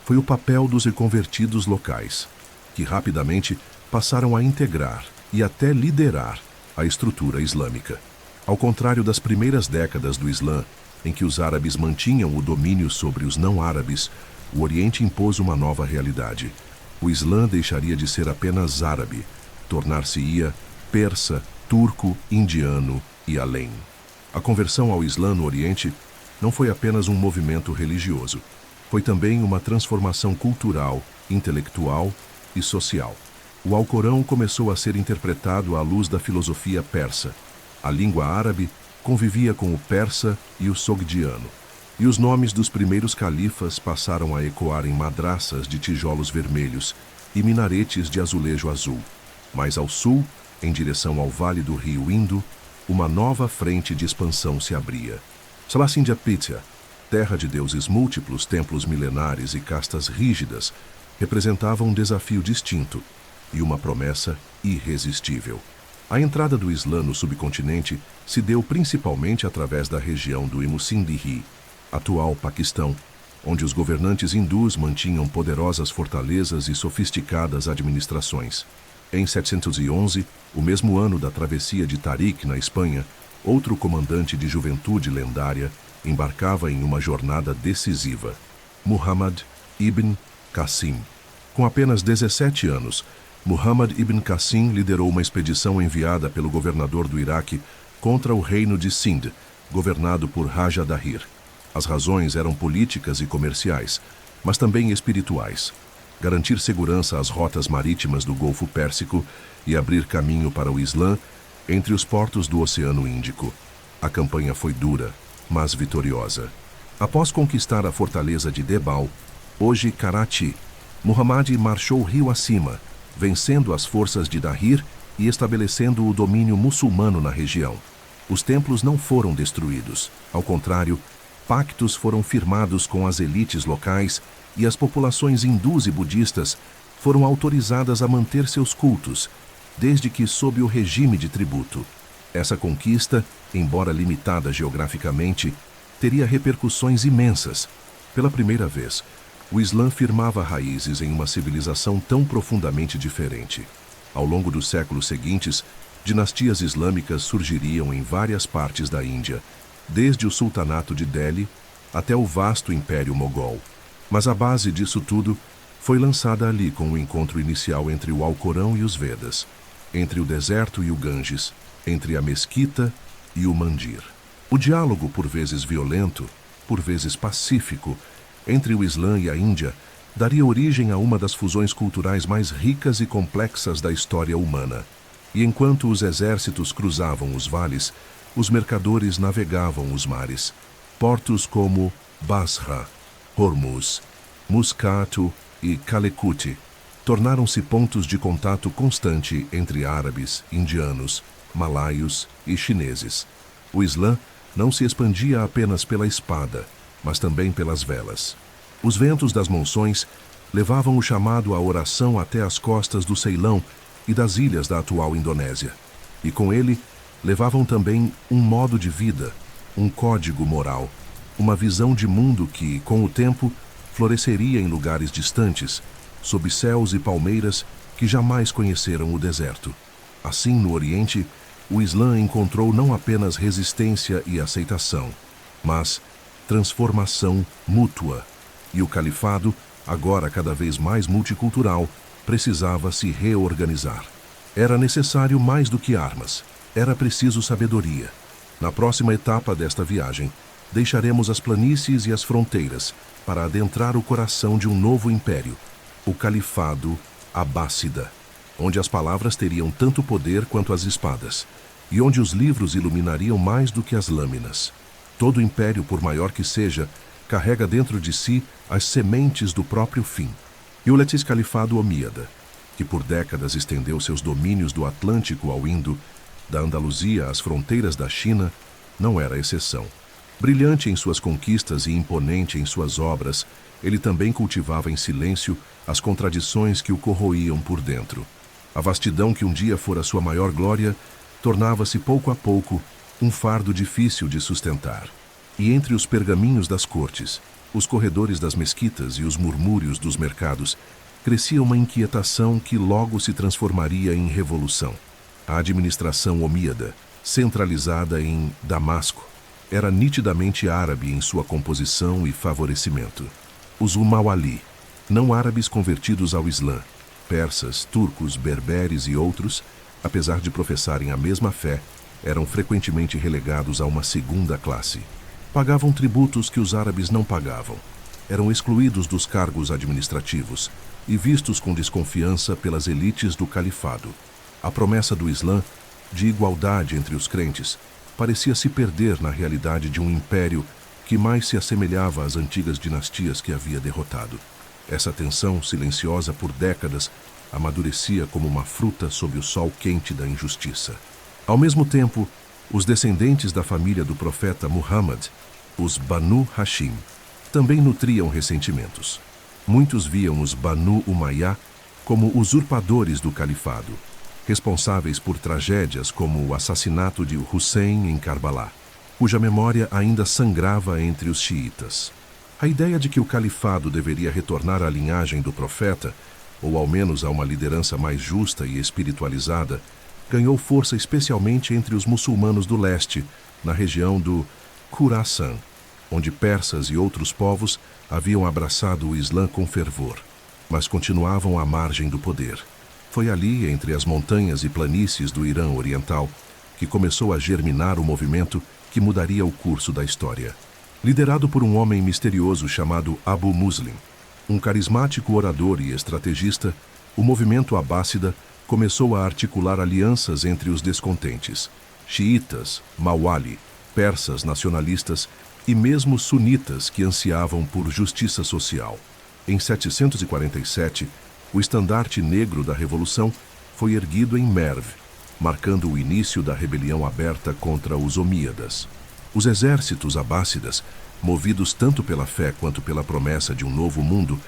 foi o papel dos reconvertidos locais, que rapidamente passaram a integrar e até liderar a estrutura islâmica. Ao contrário das primeiras décadas do Islã, em que os árabes mantinham o domínio sobre os não-árabes, o Oriente impôs uma nova realidade. O Islã deixaria de ser apenas árabe, tornar-se-ia persa, turco, indiano e além. A conversão ao Islã no Oriente não foi apenas um movimento religioso, foi também uma transformação cultural, intelectual e social. O Alcorão começou a ser interpretado à luz da filosofia persa. A língua árabe convivia com o persa e o sogdiano. E os nomes dos primeiros califas passaram a ecoar em madraças de tijolos vermelhos e minaretes de azulejo azul. Mais ao sul, em direção ao vale do rio Indo, uma nova frente de expansão se abria. Salassindia-Pitya, terra de deuses múltiplos, templos milenares e castas rígidas, representava um desafio distinto e uma promessa irresistível. A entrada do Islã no subcontinente se deu principalmente através da região do Imussindhi, atual Paquistão, onde os governantes hindus mantinham poderosas fortalezas e sofisticadas administrações. Em 711, o mesmo ano da travessia de Tariq na Espanha, outro comandante de juventude lendária embarcava em uma jornada decisiva, Muhammad ibn Qasim. Com apenas 17 anos, Muhammad ibn Qasim liderou uma expedição enviada pelo governador do Iraque contra o reino de Sind, governado por Raja Dahir. As razões eram políticas e comerciais, mas também espirituais. Garantir segurança às rotas marítimas do Golfo Pérsico e abrir caminho para o Islã entre os portos do Oceano Índico. A campanha foi dura, mas vitoriosa. Após conquistar a fortaleza de Debal, hoje Karachi, Muhammad marchou rio acima, vencendo as forças de Dahir e estabelecendo o domínio muçulmano na região. Os templos não foram destruídos. Ao contrário, pactos foram firmados com as elites locais e as populações hindus e budistas foram autorizadas a manter seus cultos, desde que sob o regime de tributo. Essa conquista, embora limitada geograficamente, teria repercussões imensas. Pela primeira vez, o Islã firmava raízes em uma civilização tão profundamente diferente. Ao longo dos séculos seguintes, dinastias islâmicas surgiriam em várias partes da Índia, desde o sultanato de Delhi até o vasto Império Mogol. Mas a base disso tudo foi lançada ali com o encontro inicial entre o Alcorão e os Vedas, entre o deserto e o Ganges, entre a mesquita e o mandir. O diálogo, por vezes violento, por vezes pacífico, entre o Islã e a Índia, daria origem a uma das fusões culturais mais ricas e complexas da história humana. E enquanto os exércitos cruzavam os vales, os mercadores navegavam os mares. Portos como Basra, Hormuz, Muscat e Calicut tornaram-se pontos de contato constante entre árabes, indianos, malaios e chineses. O Islã não se expandia apenas pela espada, mas também pelas velas. Os ventos das monções levavam o chamado à oração até as costas do Ceilão e das ilhas da atual Indonésia. E com ele, levavam também um modo de vida, um código moral, uma visão de mundo que, com o tempo, floresceria em lugares distantes, sob céus e palmeiras que jamais conheceram o deserto. Assim, no Oriente, o Islã encontrou não apenas resistência e aceitação, mas transformação mútua. E o califado, agora cada vez mais multicultural, precisava se reorganizar. Era necessário mais do que armas. Era preciso sabedoria. Na próxima etapa desta viagem, deixaremos as planícies e as fronteiras para adentrar o coração de um novo império, o Califado Abássida, onde as palavras teriam tanto poder quanto as espadas, e onde os livros iluminariam mais do que as lâminas. Todo império, por maior que seja, carrega dentro de si as sementes do próprio fim. E o Letis Califado Omíada, que por décadas estendeu seus domínios do Atlântico ao Indo, da Andaluzia às fronteiras da China, não era exceção. Brilhante em suas conquistas e imponente em suas obras, ele também cultivava em silêncio as contradições que o corroíam por dentro. A vastidão que um dia fora sua maior glória tornava-se pouco a pouco um fardo difícil de sustentar. E entre os pergaminhos das cortes, os corredores das mesquitas e os murmúrios dos mercados, crescia uma inquietação que logo se transformaria em revolução. A administração omíada, centralizada em Damasco, era nitidamente árabe em sua composição e favorecimento. Os Umawali, não árabes convertidos ao Islã, persas, turcos, berberes e outros, apesar de professarem a mesma fé, eram frequentemente relegados a uma segunda classe. Pagavam tributos que os árabes não pagavam. Eram excluídos dos cargos administrativos e vistos com desconfiança pelas elites do califado. A promessa do Islã de igualdade entre os crentes parecia se perder na realidade de um império que mais se assemelhava às antigas dinastias que havia derrotado. Essa tensão, silenciosa por décadas, amadurecia como uma fruta sob o sol quente da injustiça. Ao mesmo tempo, os descendentes da família do profeta Muhammad, os Banu Hashim, também nutriam ressentimentos. Muitos viam os Banu Umayyah como usurpadores do califado, responsáveis por tragédias como o assassinato de Hussein em Karbala, cuja memória ainda sangrava entre os xiitas. A ideia de que o califado deveria retornar à linhagem do profeta, ou ao menos a uma liderança mais justa e espiritualizada, ganhou força especialmente entre os muçulmanos do leste, na região do Khurasan, onde persas e outros povos haviam abraçado o Islã com fervor, mas continuavam à margem do poder. Foi ali, entre as montanhas e planícies do Irã Oriental, que começou a germinar o movimento que mudaria o curso da história. Liderado por um homem misterioso chamado Abu Muslim, um carismático orador e estrategista, o movimento abássida começou a articular alianças entre os descontentes, xiitas, mawali, persas nacionalistas e mesmo sunitas que ansiavam por justiça social. Em 747, o estandarte negro da Revolução foi erguido em Merv, marcando o início da rebelião aberta contra os omíadas. Os exércitos abássidas, movidos tanto pela fé quanto pela promessa de um novo mundo,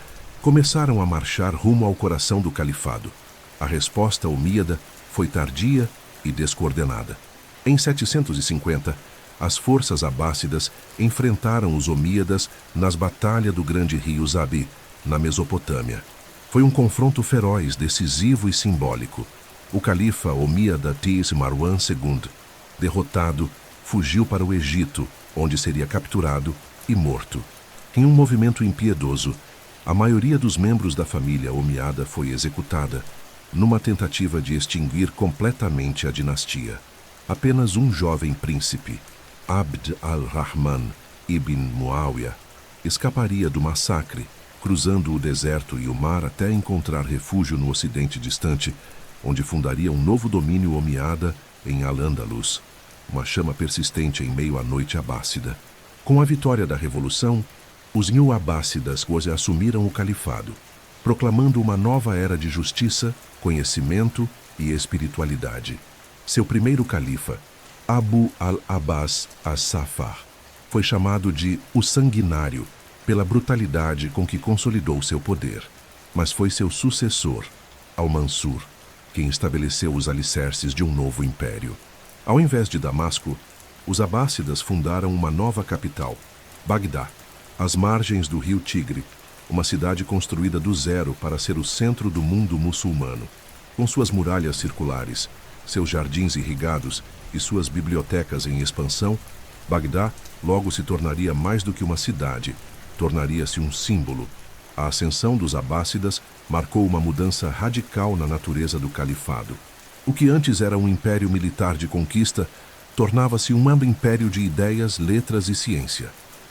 começaram a marchar rumo ao coração do califado. A resposta omíada foi tardia e descoordenada. Em 750, as forças abássidas enfrentaram os omíadas nas batalhas do grande rio Zabi, na Mesopotâmia. Foi um confronto feroz, decisivo e simbólico. O califa omíada Tiz Marwan II, derrotado, fugiu para o Egito, onde seria capturado e morto. Em um movimento impiedoso, a maioria dos membros da família omíada foi executada, numa tentativa de extinguir completamente a dinastia. Apenas um jovem príncipe, Abd al-Rahman ibn Muawiyah, escaparia do massacre, cruzando o deserto e o mar até encontrar refúgio no ocidente distante, onde fundaria um novo domínio omíada em Al-Andalus, uma chama persistente em meio à noite abássida. Com a vitória da Revolução, os New Abássidas assumiram o califado, proclamando uma nova era de justiça, conhecimento e espiritualidade. Seu primeiro califa, Abu al-Abbas as-Safar, foi chamado de o Sanguinário pela brutalidade com que consolidou seu poder, mas foi seu sucessor, Al-Mansur, quem estabeleceu os alicerces de um novo império. Ao invés de Damasco, os abássidas fundaram uma nova capital, Bagdá, às margens do rio Tigre, uma cidade construída do zero para ser o centro do mundo muçulmano. Com suas muralhas circulares, seus jardins irrigados e suas bibliotecas em expansão, Bagdá logo se tornaria mais do que uma cidade, tornaria-se um símbolo. A ascensão dos abássidas marcou uma mudança radical na natureza do califado. O que antes era um império militar de conquista, tornava-se um amplo império de ideias, letras e ciência.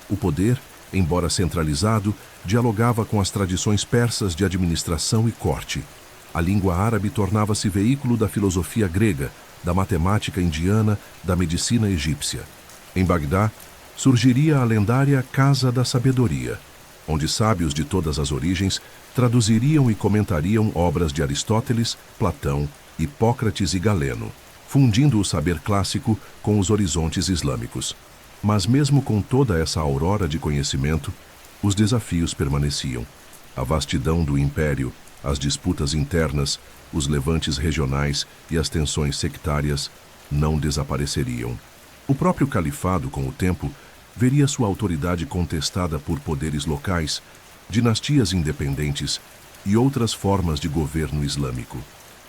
O poder, embora centralizado, dialogava com as tradições persas de administração e corte. A língua árabe tornava-se veículo da filosofia grega, da matemática indiana, da medicina egípcia. Em Bagdá, surgiria a lendária Casa da Sabedoria, onde sábios de todas as origens traduziriam e comentariam obras de Aristóteles, Platão, Hipócrates e Galeno, fundindo o saber clássico com os horizontes islâmicos. Mas mesmo com toda essa aurora de conhecimento, os desafios permaneciam. A vastidão do império, as disputas internas, os levantes regionais e as tensões sectárias não desapareceriam. O próprio califado, com o tempo, veria sua autoridade contestada por poderes locais, dinastias independentes e outras formas de governo islâmico.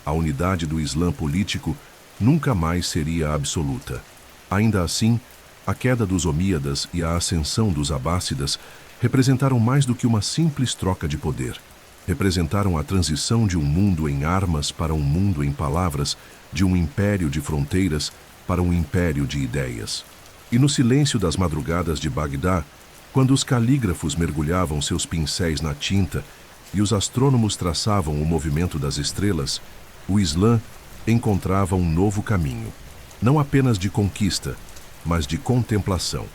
A unidade do Islã político nunca mais seria absoluta. Ainda assim, a queda dos omíadas e a ascensão dos abássidas representaram mais do que uma simples troca de poder. Representaram a transição de um mundo em armas para um mundo em palavras, de um império de fronteiras para um império de ideias. E no silêncio das madrugadas de Bagdá, quando os calígrafos mergulhavam seus pincéis na tinta e os astrônomos traçavam o movimento das estrelas, o Islã encontrava um novo caminho, não apenas de conquista, mas de contemplação.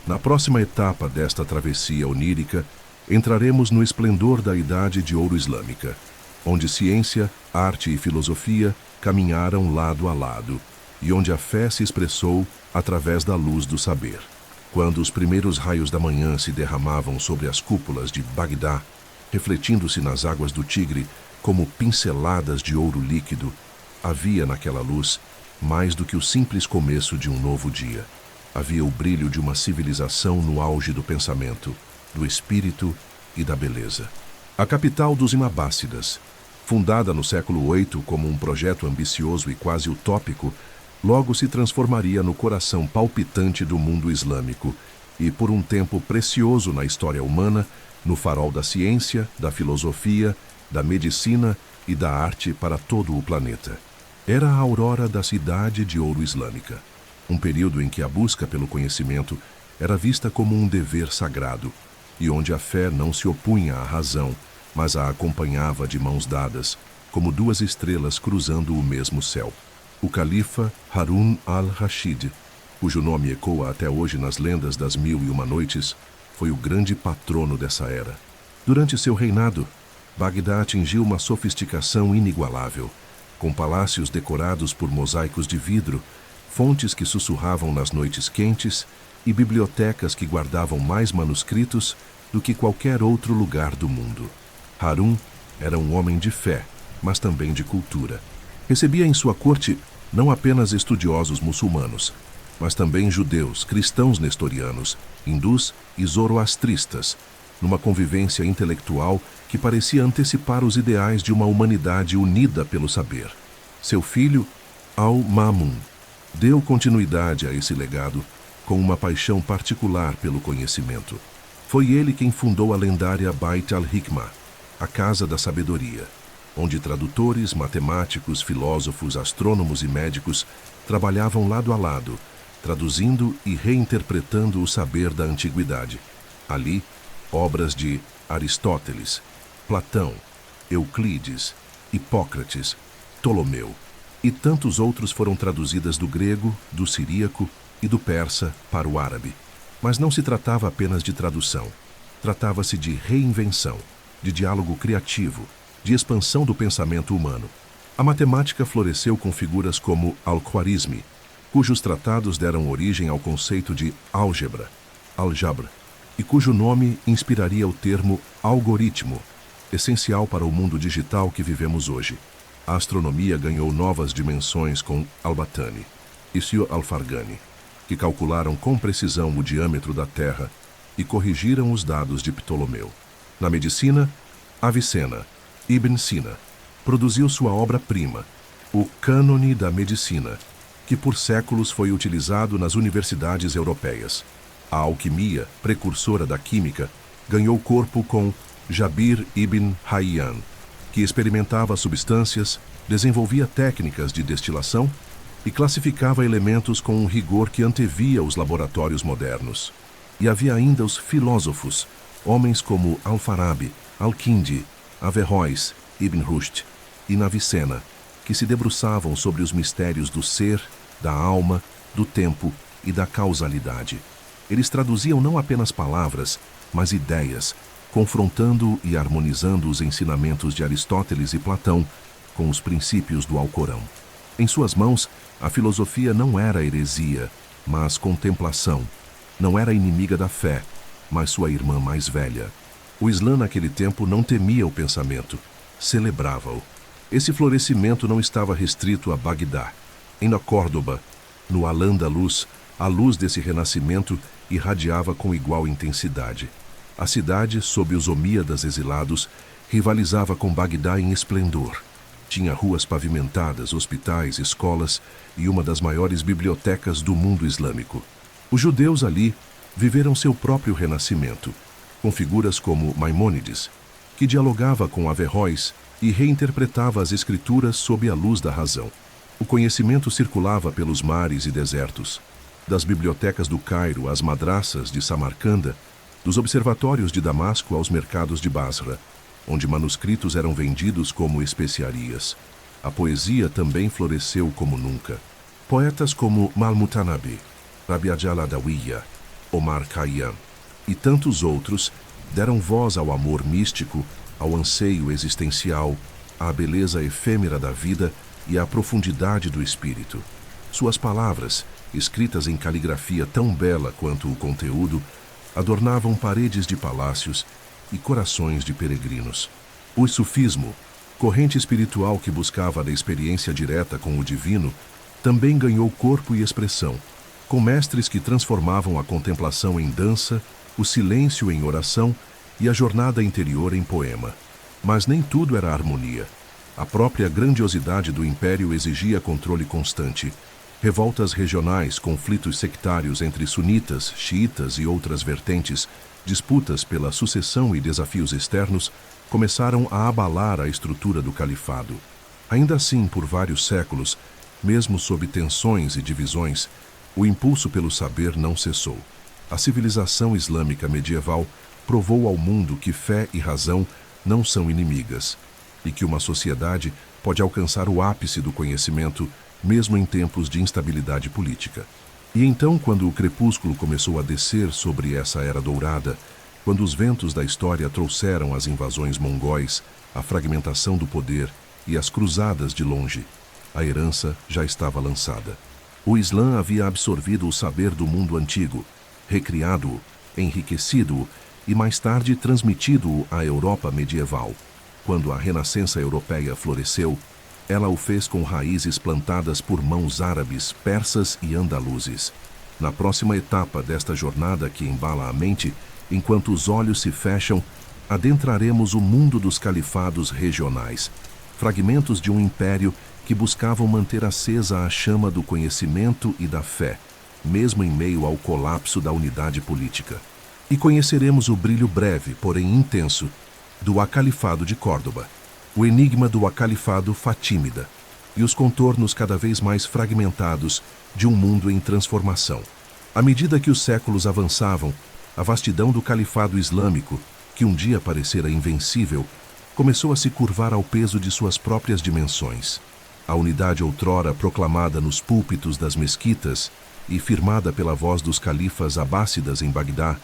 Na próxima etapa desta travessia onírica, entraremos no esplendor da Idade de Ouro Islâmica, onde ciência, arte e filosofia caminharam lado a lado, e onde a fé se expressou através da luz do saber. Quando os primeiros raios da manhã se derramavam sobre as cúpulas de Bagdá, refletindo-se nas águas do Tigre como pinceladas de ouro líquido, havia naquela luz mais do que o simples começo de um novo dia. Havia o brilho de uma civilização no auge do pensamento, do espírito e da beleza. A capital dos Imabássidas, fundada no século VIII como um projeto ambicioso e quase utópico, logo se transformaria no coração palpitante do mundo islâmico e, por um tempo precioso na história humana, no farol da ciência, da filosofia, da medicina e da arte para todo o planeta. Era a aurora da Cidade de Ouro Islâmica, um período em que a busca pelo conhecimento era vista como um dever sagrado e onde a fé não se opunha à razão, mas a acompanhava de mãos dadas, como duas estrelas cruzando o mesmo céu. O califa Harun al-Rashid, cujo nome ecoa até hoje nas lendas das Mil e Uma Noites, foi o grande patrono dessa era. Durante seu reinado, Bagdá atingiu uma sofisticação inigualável, com palácios decorados por mosaicos de vidro, fontes que sussurravam nas noites quentes e bibliotecas que guardavam mais manuscritos do que qualquer outro lugar do mundo. Harun era um homem de fé, mas também de cultura. Recebia em sua corte não apenas estudiosos muçulmanos, mas também judeus, cristãos nestorianos, hindus e zoroastristas, numa convivência intelectual que parecia antecipar os ideais de uma humanidade unida pelo saber. Seu filho, Al-Ma'mun, deu continuidade a esse legado com uma paixão particular pelo conhecimento. Foi ele quem fundou a lendária Bait al-Hikmah, a Casa da Sabedoria, onde tradutores, matemáticos, filósofos, astrônomos e médicos trabalhavam lado a lado, traduzindo e reinterpretando o saber da antiguidade. Ali, obras de Aristóteles, Platão, Euclides, Hipócrates, Ptolomeu e tantos outros foram traduzidas do grego, do siríaco e do persa para o árabe. Mas não se tratava apenas de tradução. Tratava-se de reinvenção, de diálogo criativo, de expansão do pensamento humano. A matemática floresceu com figuras como Al-Khwarizmi, cujos tratados deram origem ao conceito de álgebra, Al-Jabr, e cujo nome inspiraria o termo algoritmo, essencial para o mundo digital que vivemos hoje. A astronomia ganhou novas dimensões com Al-Batani e Sir Al-Fargani, que calcularam com precisão o diâmetro da Terra e corrigiram os dados de Ptolomeu. Na medicina, Avicena, Ibn Sina, produziu sua obra-prima, o Cânone da Medicina, que por séculos foi utilizado nas universidades europeias. A alquimia, precursora da química, ganhou corpo com Jabir ibn Hayyan, que experimentava substâncias, desenvolvia técnicas de destilação e classificava elementos com um rigor que antevia os laboratórios modernos. E havia ainda os filósofos, homens como Al-Farabi, Al-Kindi, Averroes, Ibn Rushd e Navicena, que se debruçavam sobre os mistérios do ser, da alma, do tempo e da causalidade. Eles traduziam não apenas palavras, mas ideias, confrontando e harmonizando os ensinamentos de Aristóteles e Platão com os princípios do Alcorão. Em suas mãos, a filosofia não era heresia, mas contemplação. Não era inimiga da fé, mas sua irmã mais velha. O Islã naquele tempo não temia o pensamento, celebrava-o. Esse florescimento não estava restrito a Bagdá. Em Córdoba, no Al-Andalus, a luz desse renascimento irradiava com igual intensidade. A cidade, sob os omíadas exilados, rivalizava com Bagdá em esplendor. Tinha ruas pavimentadas, hospitais, escolas e uma das maiores bibliotecas do mundo islâmico. Os judeus ali viveram seu próprio renascimento, com figuras como Maimônides, que dialogava com Averroes e reinterpretava as escrituras sob a luz da razão. O conhecimento circulava pelos mares e desertos, das bibliotecas do Cairo às madraças de Samarcanda, dos observatórios de Damasco aos mercados de Basra, onde manuscritos eram vendidos como especiarias. A poesia também floresceu como nunca. Poetas como Malmutanabi, Rabia Jaladawiya, Omar Khayyam e tantos outros deram voz ao amor místico, ao anseio existencial, à beleza efêmera da vida e à profundidade do espírito. Suas palavras, escritas em caligrafia tão bela quanto o conteúdo, adornavam paredes de palácios e corações de peregrinos. O sufismo, corrente espiritual que buscava a experiência direta com o divino, também ganhou corpo e expressão, com mestres que transformavam a contemplação em dança, o silêncio em oração e a jornada interior em poema. Mas nem tudo era harmonia. A própria grandiosidade do império exigia controle constante. Revoltas regionais, conflitos sectários entre sunitas, xiitas e outras vertentes, disputas pela sucessão e desafios externos, começaram a abalar a estrutura do califado. Ainda assim, por vários séculos, mesmo sob tensões e divisões, o impulso pelo saber não cessou. A civilização islâmica medieval provou ao mundo que fé e razão não são inimigas, e que uma sociedade pode alcançar o ápice do conhecimento mesmo em tempos de instabilidade política. E então, quando o crepúsculo começou a descer sobre essa era dourada, quando os ventos da história trouxeram as invasões mongóis, a fragmentação do poder e as cruzadas de longe, a herança já estava lançada. O Islã havia absorvido o saber do mundo antigo, recriado-o, enriquecido-o e mais tarde transmitido-o à Europa medieval. Quando a renascença europeia floresceu, ela o fez com raízes plantadas por mãos árabes, persas e andaluzes. Na próxima etapa desta jornada que embala a mente, enquanto os olhos se fecham, adentraremos o mundo dos califados regionais, fragmentos de um império que buscavam manter acesa a chama do conhecimento e da fé, mesmo em meio ao colapso da unidade política. E conheceremos o brilho breve, porém intenso, do Acalifado de Córdoba, o enigma do Acalifado Fatímida e os contornos cada vez mais fragmentados de um mundo em transformação. À medida que os séculos avançavam, a vastidão do Califado Islâmico, que um dia parecera invencível, começou a se curvar ao peso de suas próprias dimensões. A unidade outrora proclamada nos púlpitos das mesquitas e firmada pela voz dos califas abássidas em Bagdá,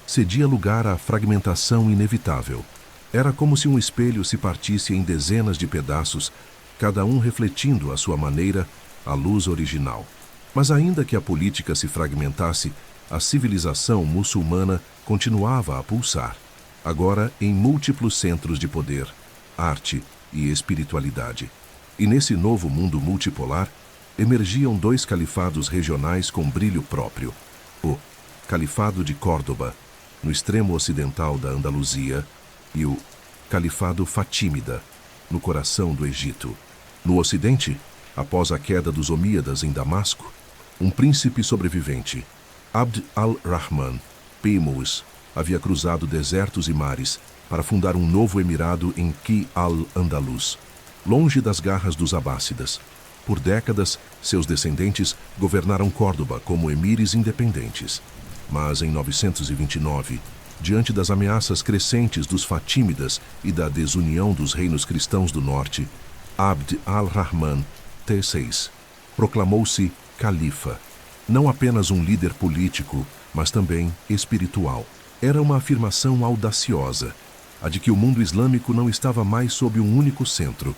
cedia lugar à fragmentação inevitável. Era como se um espelho se partisse em dezenas de pedaços, cada um refletindo à sua maneira a luz original. Mas ainda que a política se fragmentasse, a civilização muçulmana continuava a pulsar, agora em múltiplos centros de poder, arte e espiritualidade. E nesse novo mundo multipolar, emergiam dois califados regionais com brilho próprio. O Califado de Córdoba, no extremo ocidental da Andaluzia, e o Califado Fatímida, no coração do Egito. No ocidente, após a queda dos Omíadas em Damasco, um príncipe sobrevivente, Abd al-Rahman Peimus, havia cruzado desertos e mares para fundar um novo emirado em Qi al-Andalus, longe das garras dos abássidas. Por décadas, seus descendentes governaram Córdoba como emires independentes. Mas em 929, diante das ameaças crescentes dos Fatímidas e da desunião dos reinos cristãos do norte, Abd al-Rahman III proclamou-se califa, não apenas um líder político, mas também espiritual. Era uma afirmação audaciosa, a de que o mundo islâmico não estava mais sob um único centro.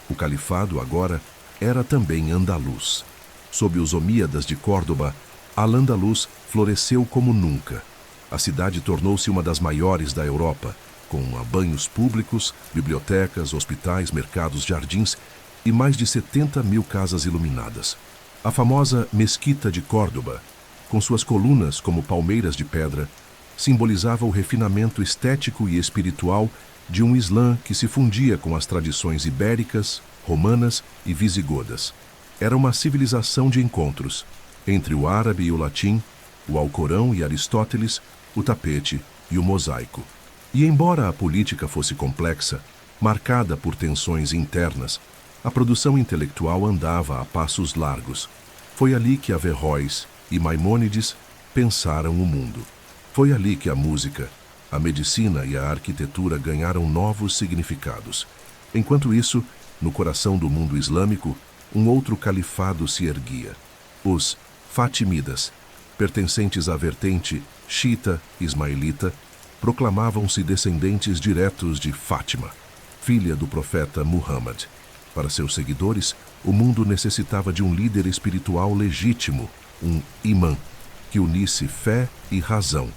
O califado agora era também andaluz. Sob os Omíadas de Córdoba, Al-Andalus floresceu como nunca. A cidade tornou-se uma das maiores da Europa, com banhos públicos, bibliotecas, hospitais, mercados, jardins e mais de 70 mil casas iluminadas. A famosa Mesquita de Córdoba, com suas colunas como palmeiras de pedra, simbolizava o refinamento estético e espiritual de um Islã que se fundia com as tradições ibéricas, romanas e visigodas. Era uma civilização de encontros entre o árabe e o latim, o Alcorão e Aristóteles, o tapete e o mosaico. E embora a política fosse complexa, marcada por tensões internas, A produção intelectual andava a passos largos. Foi ali que Averroes e Maimônides pensaram o mundo. Foi ali que a música, a medicina e a arquitetura ganharam novos significados. Enquanto isso, no coração do mundo islâmico, um outro califado se erguia. Os Fatimidas, pertencentes à vertente xiita ismaelita, proclamavam-se descendentes diretos de Fátima, filha do profeta Muhammad. Para seus seguidores, o mundo necessitava de um líder espiritual legítimo, um imã, que unisse fé e razão.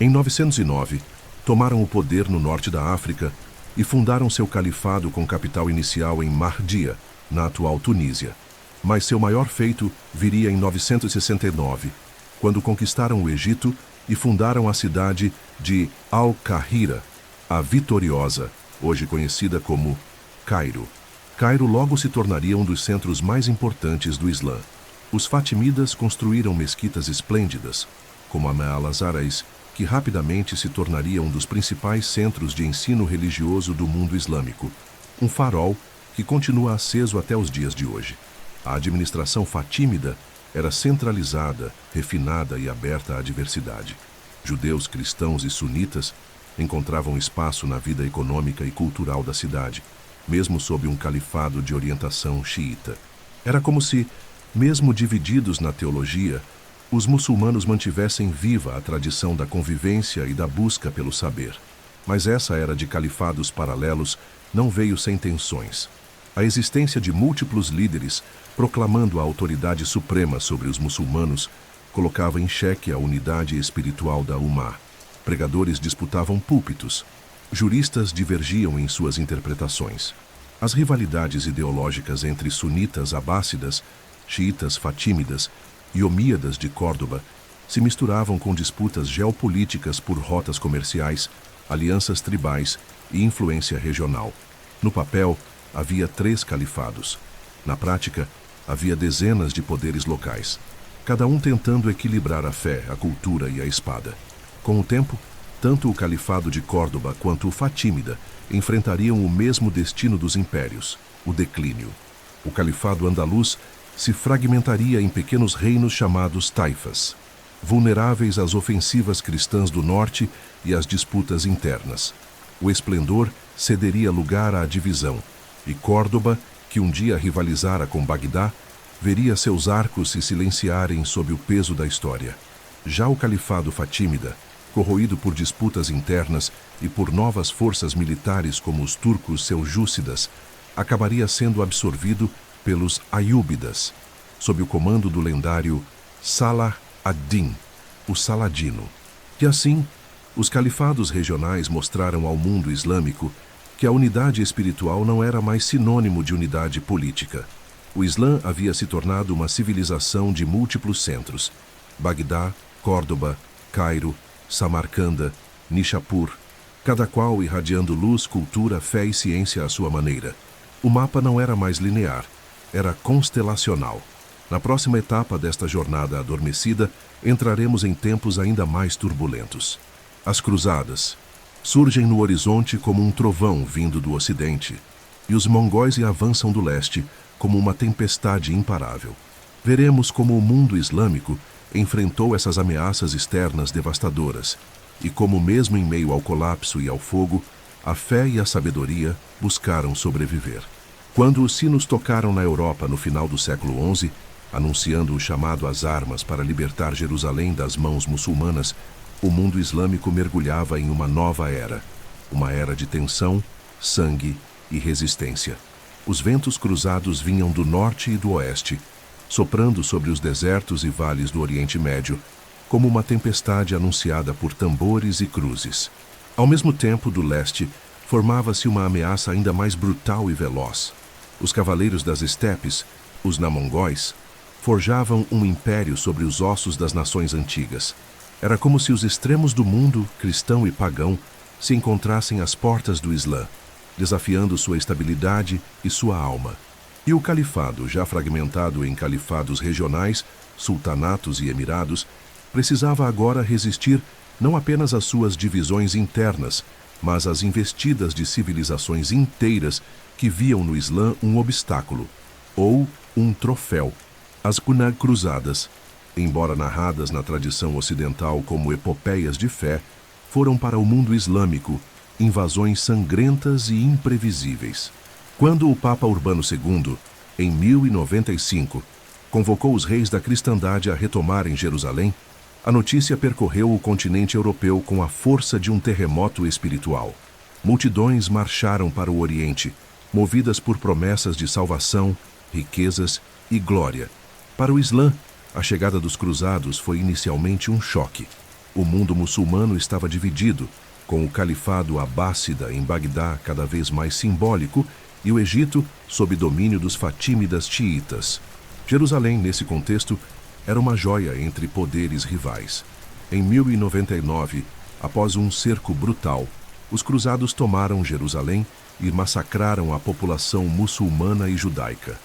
Em 909, tomaram o poder no norte da África e fundaram seu califado com capital inicial em Mahdia, na atual Tunísia. Mas seu maior feito viria em 969, quando conquistaram o Egito e fundaram a cidade de Al-Qahira, a vitoriosa, hoje conhecida como Cairo. Cairo logo se tornaria um dos centros mais importantes do Islã. Os Fatimidas construíram mesquitas esplêndidas, como a Al-Azhar, que rapidamente se tornaria um dos principais centros de ensino religioso do mundo islâmico, um farol que continua aceso até os dias de hoje. A administração fatímida era centralizada, refinada e aberta à diversidade. Judeus, cristãos e sunitas encontravam espaço na vida econômica e cultural da cidade, mesmo sob um califado de orientação xiita. Era como se, mesmo divididos na teologia, os muçulmanos mantivessem viva a tradição da convivência e da busca pelo saber. Mas essa era de califados paralelos não veio sem tensões. A existência de múltiplos líderes proclamando a autoridade suprema sobre os muçulmanos colocava em xeque a unidade espiritual da Ummah. Pregadores disputavam púlpitos. Juristas divergiam em suas interpretações. As rivalidades ideológicas entre sunitas abássidas, xiitas fatímidas e omíadas de Córdoba se misturavam com disputas geopolíticas por rotas comerciais, alianças tribais e influência regional. No papel, havia 3 califados. Na prática, havia dezenas de poderes locais, cada um tentando equilibrar a fé, a cultura e a espada. Com o tempo, tanto o califado de Córdoba quanto o fatímida enfrentariam o mesmo destino dos impérios, o declínio. O califado andaluz se fragmentaria em pequenos reinos chamados taifas, vulneráveis às ofensivas cristãs do norte e às disputas internas. O esplendor cederia lugar à divisão, e Córdoba, que um dia rivalizara com Bagdá, veria seus arcos se silenciarem sob o peso da história. Já o califado fatímida, corroído por disputas internas e por novas forças militares como os turcos seljúcidas, acabaria sendo absorvido pelos Ayúbidas, sob o comando do lendário Salah ad-Din, o Saladino. E assim, os califados regionais mostraram ao mundo islâmico que a unidade espiritual não era mais sinônimo de unidade política. O Islã havia se tornado uma civilização de múltiplos centros: Bagdá, Córdoba, Cairo, Samarcanda, Nishapur, cada qual irradiando luz, cultura, fé e ciência à sua maneira. O mapa não era mais linear, era constelacional. Na próxima etapa desta jornada adormecida, entraremos em tempos ainda mais turbulentos. As cruzadas surgem no horizonte como um trovão vindo do ocidente, e os mongóis avançam do leste como uma tempestade imparável. Veremos como o mundo islâmico enfrentou essas ameaças externas devastadoras, e como mesmo em meio ao colapso e ao fogo, a fé e a sabedoria buscaram sobreviver. Quando os sinos tocaram na Europa no final do século XI, anunciando o chamado às armas para libertar Jerusalém das mãos muçulmanas, o mundo islâmico mergulhava em uma nova era, uma era de tensão, sangue e resistência. Os ventos cruzados vinham do norte e do oeste, soprando sobre os desertos e vales do Oriente Médio, como uma tempestade anunciada por tambores e cruzes. Ao mesmo tempo, do leste, formava-se uma ameaça ainda mais brutal e veloz. Os cavaleiros das estepes, os namongóis, forjavam um império sobre os ossos das nações antigas. Era como se os extremos do mundo, cristão e pagão, se encontrassem às portas do Islã, desafiando sua estabilidade e sua alma. E o califado, já fragmentado em califados regionais, sultanatos e emirados, precisava agora resistir não apenas às suas divisões internas, mas às investidas de civilizações inteiras que viam no Islã um obstáculo, ou um troféu. As Cruzadas, embora narradas na tradição ocidental como epopeias de fé, foram para o mundo islâmico invasões sangrentas e imprevisíveis. Quando o Papa Urbano II, em 1095, convocou os reis da cristandade a retomarem Jerusalém, a notícia percorreu o continente europeu com a força de um terremoto espiritual. Multidões marcharam para o Oriente, movidas por promessas de salvação, riquezas e glória. Para o Islã, a chegada dos cruzados foi inicialmente um choque. O mundo muçulmano estava dividido, com o califado abássida em Bagdá cada vez mais simbólico e o Egito sob domínio dos fatímidas xiitas. Jerusalém, nesse contexto, era uma joia entre poderes rivais. Em 1099, após um cerco brutal, os cruzados tomaram Jerusalém e massacraram a população muçulmana e judaica.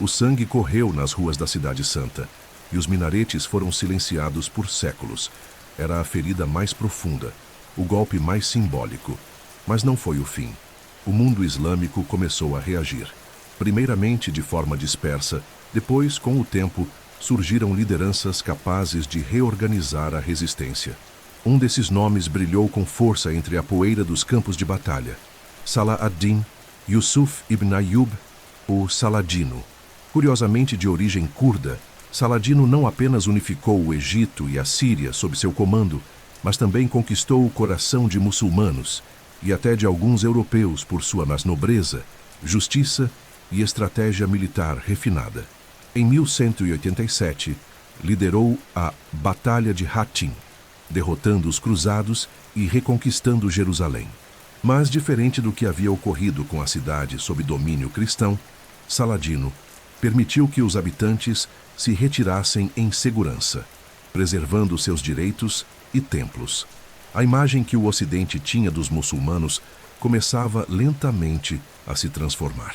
O sangue correu nas ruas da Cidade Santa, e os minaretes foram silenciados por séculos. Era a ferida mais profunda, o golpe mais simbólico. Mas não foi o fim. O mundo islâmico começou a reagir. Primeiramente de forma dispersa, depois, com o tempo, surgiram lideranças capazes de reorganizar a resistência. Um desses nomes brilhou com força entre a poeira dos campos de batalha. Salah ad-Din Yusuf ibn Ayyub, o Saladino. Curiosamente de origem curda, Saladino não apenas unificou o Egito e a Síria sob seu comando, mas também conquistou o coração de muçulmanos e até de alguns europeus por sua nobreza, justiça e estratégia militar refinada. Em 1187, liderou a Batalha de Hattin, derrotando os cruzados e reconquistando Jerusalém. Mas, diferente do que havia ocorrido com a cidade sob domínio cristão, Saladino permitiu que os habitantes se retirassem em segurança, preservando seus direitos e templos. A imagem que o Ocidente tinha dos muçulmanos começava lentamente a se transformar.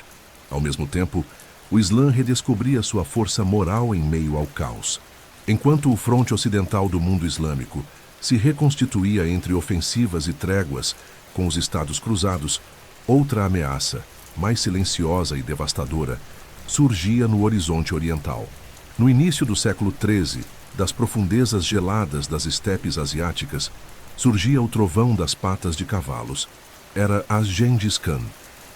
Ao mesmo tempo, o Islã redescobria sua força moral em meio ao caos. Enquanto o fronte ocidental do mundo islâmico se reconstituía entre ofensivas e tréguas com os Estados Cruzados, outra ameaça, mais silenciosa e devastadora, surgia no horizonte oriental. No início do século XIII, das profundezas geladas das estepes asiáticas, surgia o trovão das patas de cavalos. Era Gengis Khan,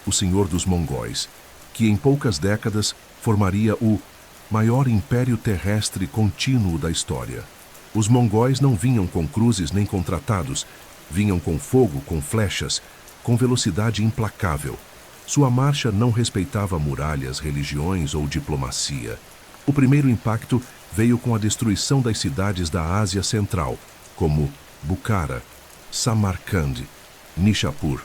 o senhor dos mongóis, que em poucas décadas formaria o maior império terrestre contínuo da história. Os mongóis não vinham com cruzes nem com tratados, vinham com fogo, com flechas, com velocidade implacável. Sua marcha não respeitava muralhas, religiões ou diplomacia. O primeiro impacto veio com a destruição das cidades da Ásia Central, como Bukhara, Samarcand, Nishapur,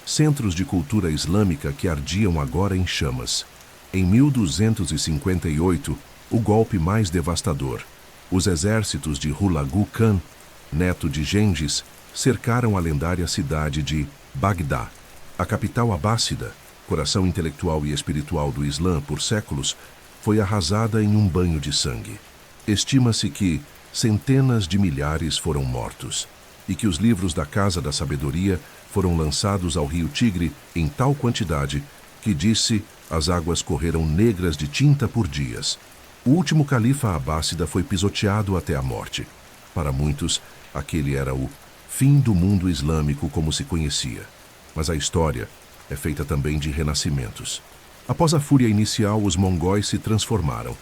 centros de cultura islâmica que ardiam agora em chamas. Em 1258, o golpe mais devastador. Os exércitos de Hulagu Khan, neto de Gengis, cercaram a lendária cidade de Bagdá. A capital abássida, coração intelectual e espiritual do Islã por séculos, foi arrasada em um banho de sangue. Estima-se que centenas de milhares foram mortos e que os livros da Casa da Sabedoria foram lançados ao rio Tigre em tal quantidade que, disse, as águas correram negras de tinta por dias. O último califa abássida foi pisoteado até a morte. Para muitos, aquele era o fim do mundo islâmico como se conhecia. Mas a história é feita também de renascimentos. Após a fúria inicial, os mongóis se transformaram.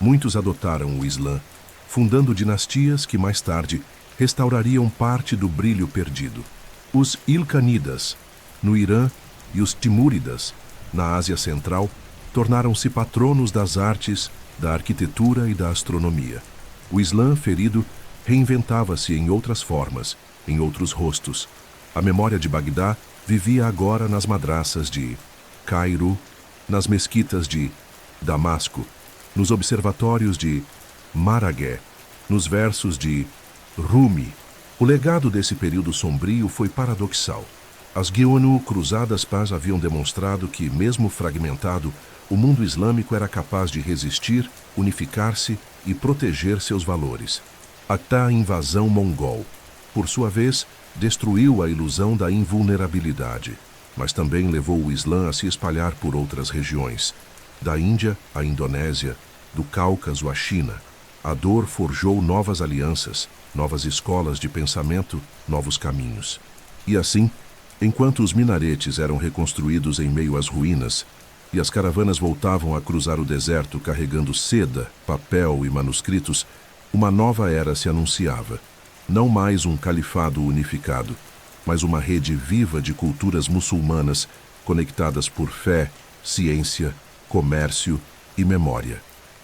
Muitos adotaram o Islã, fundando dinastias que mais tarde restaurariam parte do brilho perdido. Os Ilkhanidas, no Irã, e os Timúridas, na Ásia Central, tornaram-se patronos das artes, da arquitetura e da astronomia. O Islã, ferido, reinventava-se em outras formas, em outros rostos. A memória de Bagdá vivia agora nas madraças de Cairo, nas mesquitas de Damasco, nos observatórios de Maragé, nos versos de Rumi. O legado desse período sombrio foi paradoxal. As Cruzadas Paz haviam demonstrado que, mesmo fragmentado, o mundo islâmico era capaz de resistir, unificar-se e proteger seus valores. Até a invasão mongol, por sua vez, destruiu a ilusão da invulnerabilidade. mas também levou o Islã a se espalhar por outras regiões, da Índia à Indonésia, do Cáucaso à China. A dor forjou novas alianças, novas escolas de pensamento, novos caminhos. E assim, enquanto os minaretes eram reconstruídos em meio às ruínas e as caravanas voltavam a cruzar o deserto carregando seda, papel e manuscritos, uma nova era se anunciava. Não mais um califado unificado, mas uma rede viva de culturas muçulmanas conectadas por fé, ciência, comércio e memória.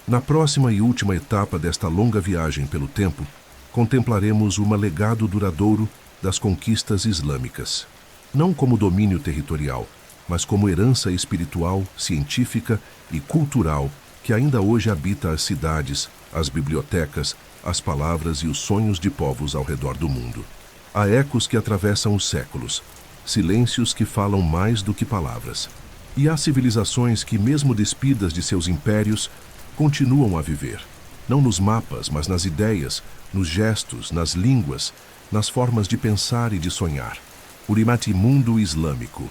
Na próxima e última etapa desta longa viagem pelo tempo, contemplaremos o legado duradouro das conquistas islâmicas. Não como domínio territorial, mas como herança espiritual, científica e cultural que ainda hoje habita as cidades, as bibliotecas, as palavras e os sonhos de povos ao redor do mundo. Há ecos que atravessam os séculos, silêncios que falam mais do que palavras. E há civilizações que, mesmo despidas de seus impérios, continuam a viver. Não nos mapas, mas nas ideias, nos gestos, nas línguas, nas formas de pensar e de sonhar. O mundo islâmico,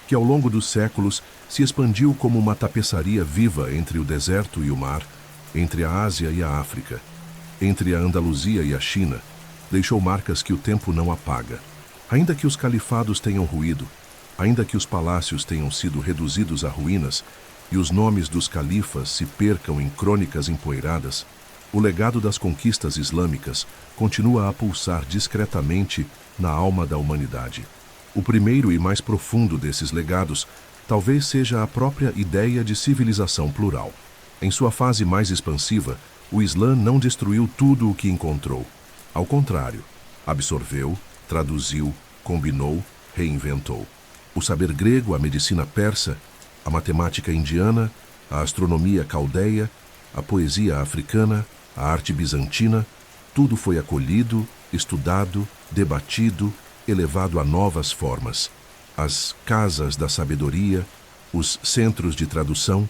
que ao longo dos séculos se expandiu como uma tapeçaria viva entre o deserto e o mar, entre a Ásia e a África, entre a Andaluzia e a China, deixou marcas que o tempo não apaga. Ainda que os califados tenham ruído, ainda que os palácios tenham sido reduzidos a ruínas e os nomes dos califas se percam em crônicas empoeiradas, o legado das conquistas islâmicas continua a pulsar discretamente na alma da humanidade. O primeiro e mais profundo desses legados talvez seja a própria ideia de civilização plural. Em sua fase mais expansiva, o Islã não destruiu tudo o que encontrou. Ao contrário, absorveu, traduziu, combinou, reinventou. O saber grego, a medicina persa, a matemática indiana, a astronomia caldeia, a poesia africana, a arte bizantina, tudo foi acolhido, estudado, debatido, elevado a novas formas. As casas da sabedoria, os centros de tradução,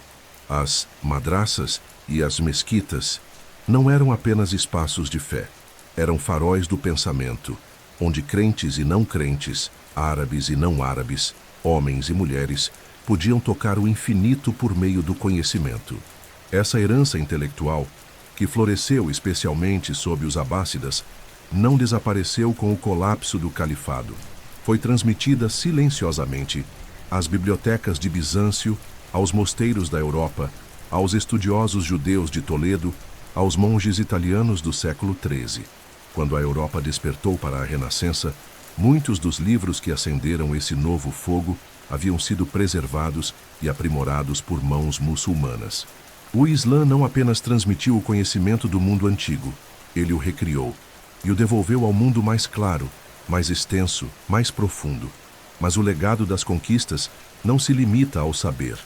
as madraças e as mesquitas não eram apenas espaços de fé, eram faróis do pensamento, onde crentes e não crentes, árabes e não árabes, homens e mulheres, podiam tocar o infinito por meio do conhecimento. Essa herança intelectual, que floresceu especialmente sob os abássidas, não desapareceu com o colapso do califado. Foi transmitida silenciosamente às bibliotecas de Bizâncio, aos mosteiros da Europa, aos estudiosos judeus de Toledo, aos monges italianos do século XIII. Quando a Europa despertou para a Renascença, muitos dos livros que acenderam esse novo fogo haviam sido preservados e aprimorados por mãos muçulmanas. O Islã não apenas transmitiu o conhecimento do mundo antigo, ele o recriou e o devolveu ao mundo mais claro, mais extenso, mais profundo. Mas o legado das conquistas não se limita ao saber.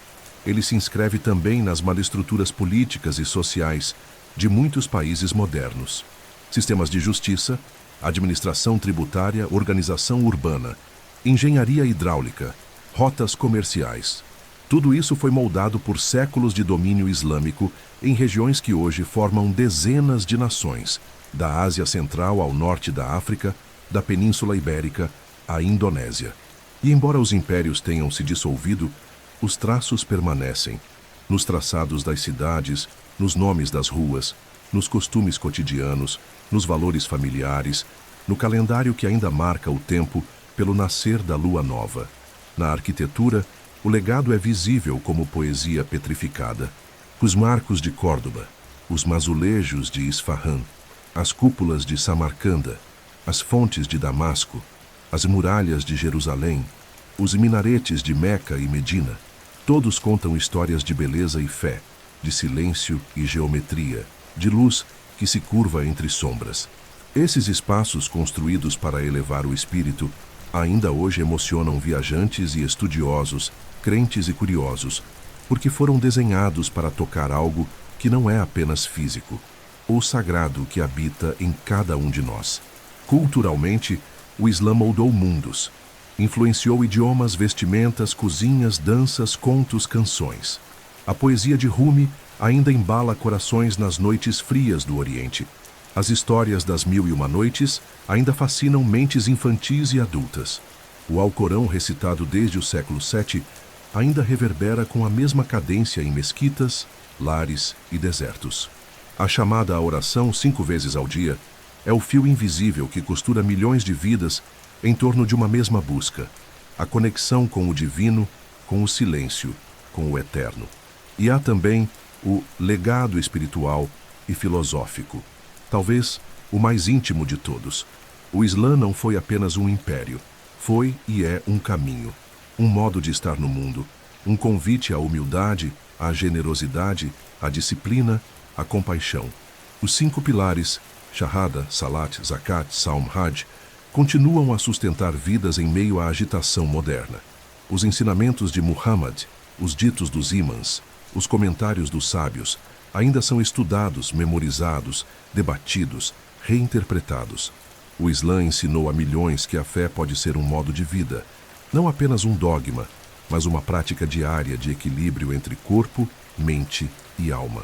Ele se inscreve também nas malestruturas políticas e sociais de muitos países modernos. Sistemas de justiça, administração tributária, organização urbana, engenharia hidráulica, rotas comerciais. Tudo isso foi moldado por séculos de domínio islâmico em regiões que hoje formam dezenas de nações, da Ásia Central ao norte da África, da Península Ibérica à Indonésia. E embora os impérios tenham se dissolvido, os traços permanecem, nos traçados das cidades, nos nomes das ruas, nos costumes cotidianos, nos valores familiares, no calendário que ainda marca o tempo pelo nascer da lua nova. Na arquitetura, o legado é visível como poesia petrificada. Os marcos de Córdoba, os mazulejos de Isfahan, as cúpulas de Samarcanda, as fontes de Damasco, as muralhas de Jerusalém, os minaretes de Meca e Medina, todos contam histórias de beleza e fé, de silêncio e geometria, de luz que se curva entre sombras. Esses espaços construídos para elevar o espírito ainda hoje emocionam viajantes e estudiosos, crentes e curiosos, porque foram desenhados para tocar algo que não é apenas físico, ou sagrado que habita em cada um de nós. Culturalmente, o Islã moldou mundos, influenciou idiomas, vestimentas, cozinhas, danças, contos, canções. A poesia de Rumi ainda embala corações nas noites frias do Oriente. As histórias das Mil e Uma Noites ainda fascinam mentes infantis e adultas. O Alcorão, recitado desde o século VII, ainda reverbera com a mesma cadência em mesquitas, lares e desertos. A chamada à oração 5 vezes ao dia é o fio invisível que costura milhões de vidas em torno de uma mesma busca, a conexão com o divino, com o silêncio, com o eterno. E há também o legado espiritual e filosófico, talvez o mais íntimo de todos. O Islã não foi apenas um império, foi e é um caminho, um modo de estar no mundo, um convite à humildade, à generosidade, à disciplina, à compaixão. Os 5 pilares, Shahada, Salat, Zakat, Saum, Hajj, continuam a sustentar vidas em meio à agitação moderna. Os ensinamentos de Muhammad, os ditos dos ímãs, os comentários dos sábios, ainda são estudados, memorizados, debatidos, reinterpretados. O Islã ensinou a milhões que a fé pode ser um modo de vida, não apenas um dogma, mas uma prática diária de equilíbrio entre corpo, mente e alma.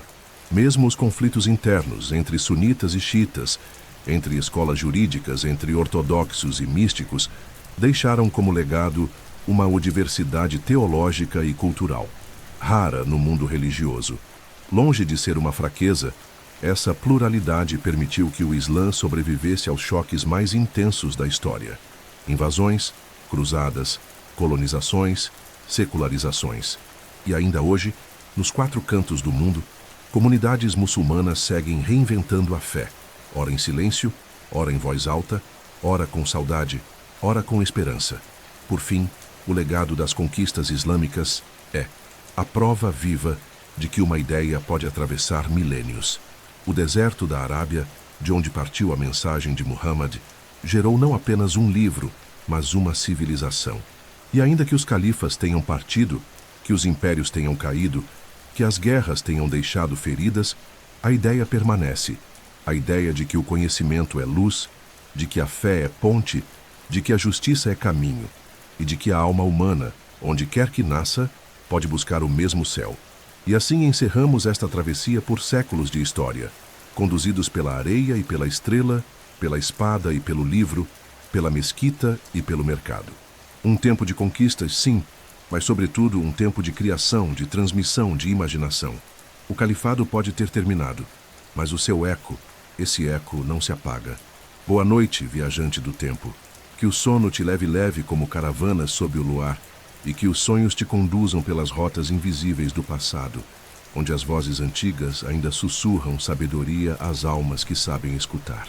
Mesmo os conflitos internos entre sunitas e xiitas, entre escolas jurídicas, entre ortodoxos e místicos, deixaram como legado uma diversidade teológica e cultural, rara no mundo religioso. Longe de ser uma fraqueza, essa pluralidade permitiu que o Islã sobrevivesse aos choques mais intensos da história: invasões, cruzadas, colonizações, secularizações. E ainda hoje, nos 4 cantos do mundo, comunidades muçulmanas seguem reinventando a fé, ora em silêncio, ora em voz alta, ora com saudade, ora com esperança. Por fim, o legado das conquistas islâmicas é a prova viva de que uma ideia pode atravessar milênios. O deserto da Arábia, de onde partiu a mensagem de Muhammad, gerou não apenas um livro, mas uma civilização. E ainda que os califas tenham partido, que os impérios tenham caído, que as guerras tenham deixado feridas, a ideia permanece. A ideia de que o conhecimento é luz, de que a fé é ponte, de que a justiça é caminho, e de que a alma humana, onde quer que nasça, pode buscar o mesmo céu. E assim encerramos esta travessia por séculos de história, conduzidos pela areia e pela estrela, pela espada e pelo livro, pela mesquita e pelo mercado. Um tempo de conquistas, sim, mas sobretudo um tempo de criação, de transmissão, de imaginação. O califado pode ter terminado, mas o seu eco, esse eco não se apaga. Boa noite, viajante do tempo. Que o sono te leve leve como caravana sob o luar, e que os sonhos te conduzam pelas rotas invisíveis do passado, onde as vozes antigas ainda sussurram sabedoria às almas que sabem escutar.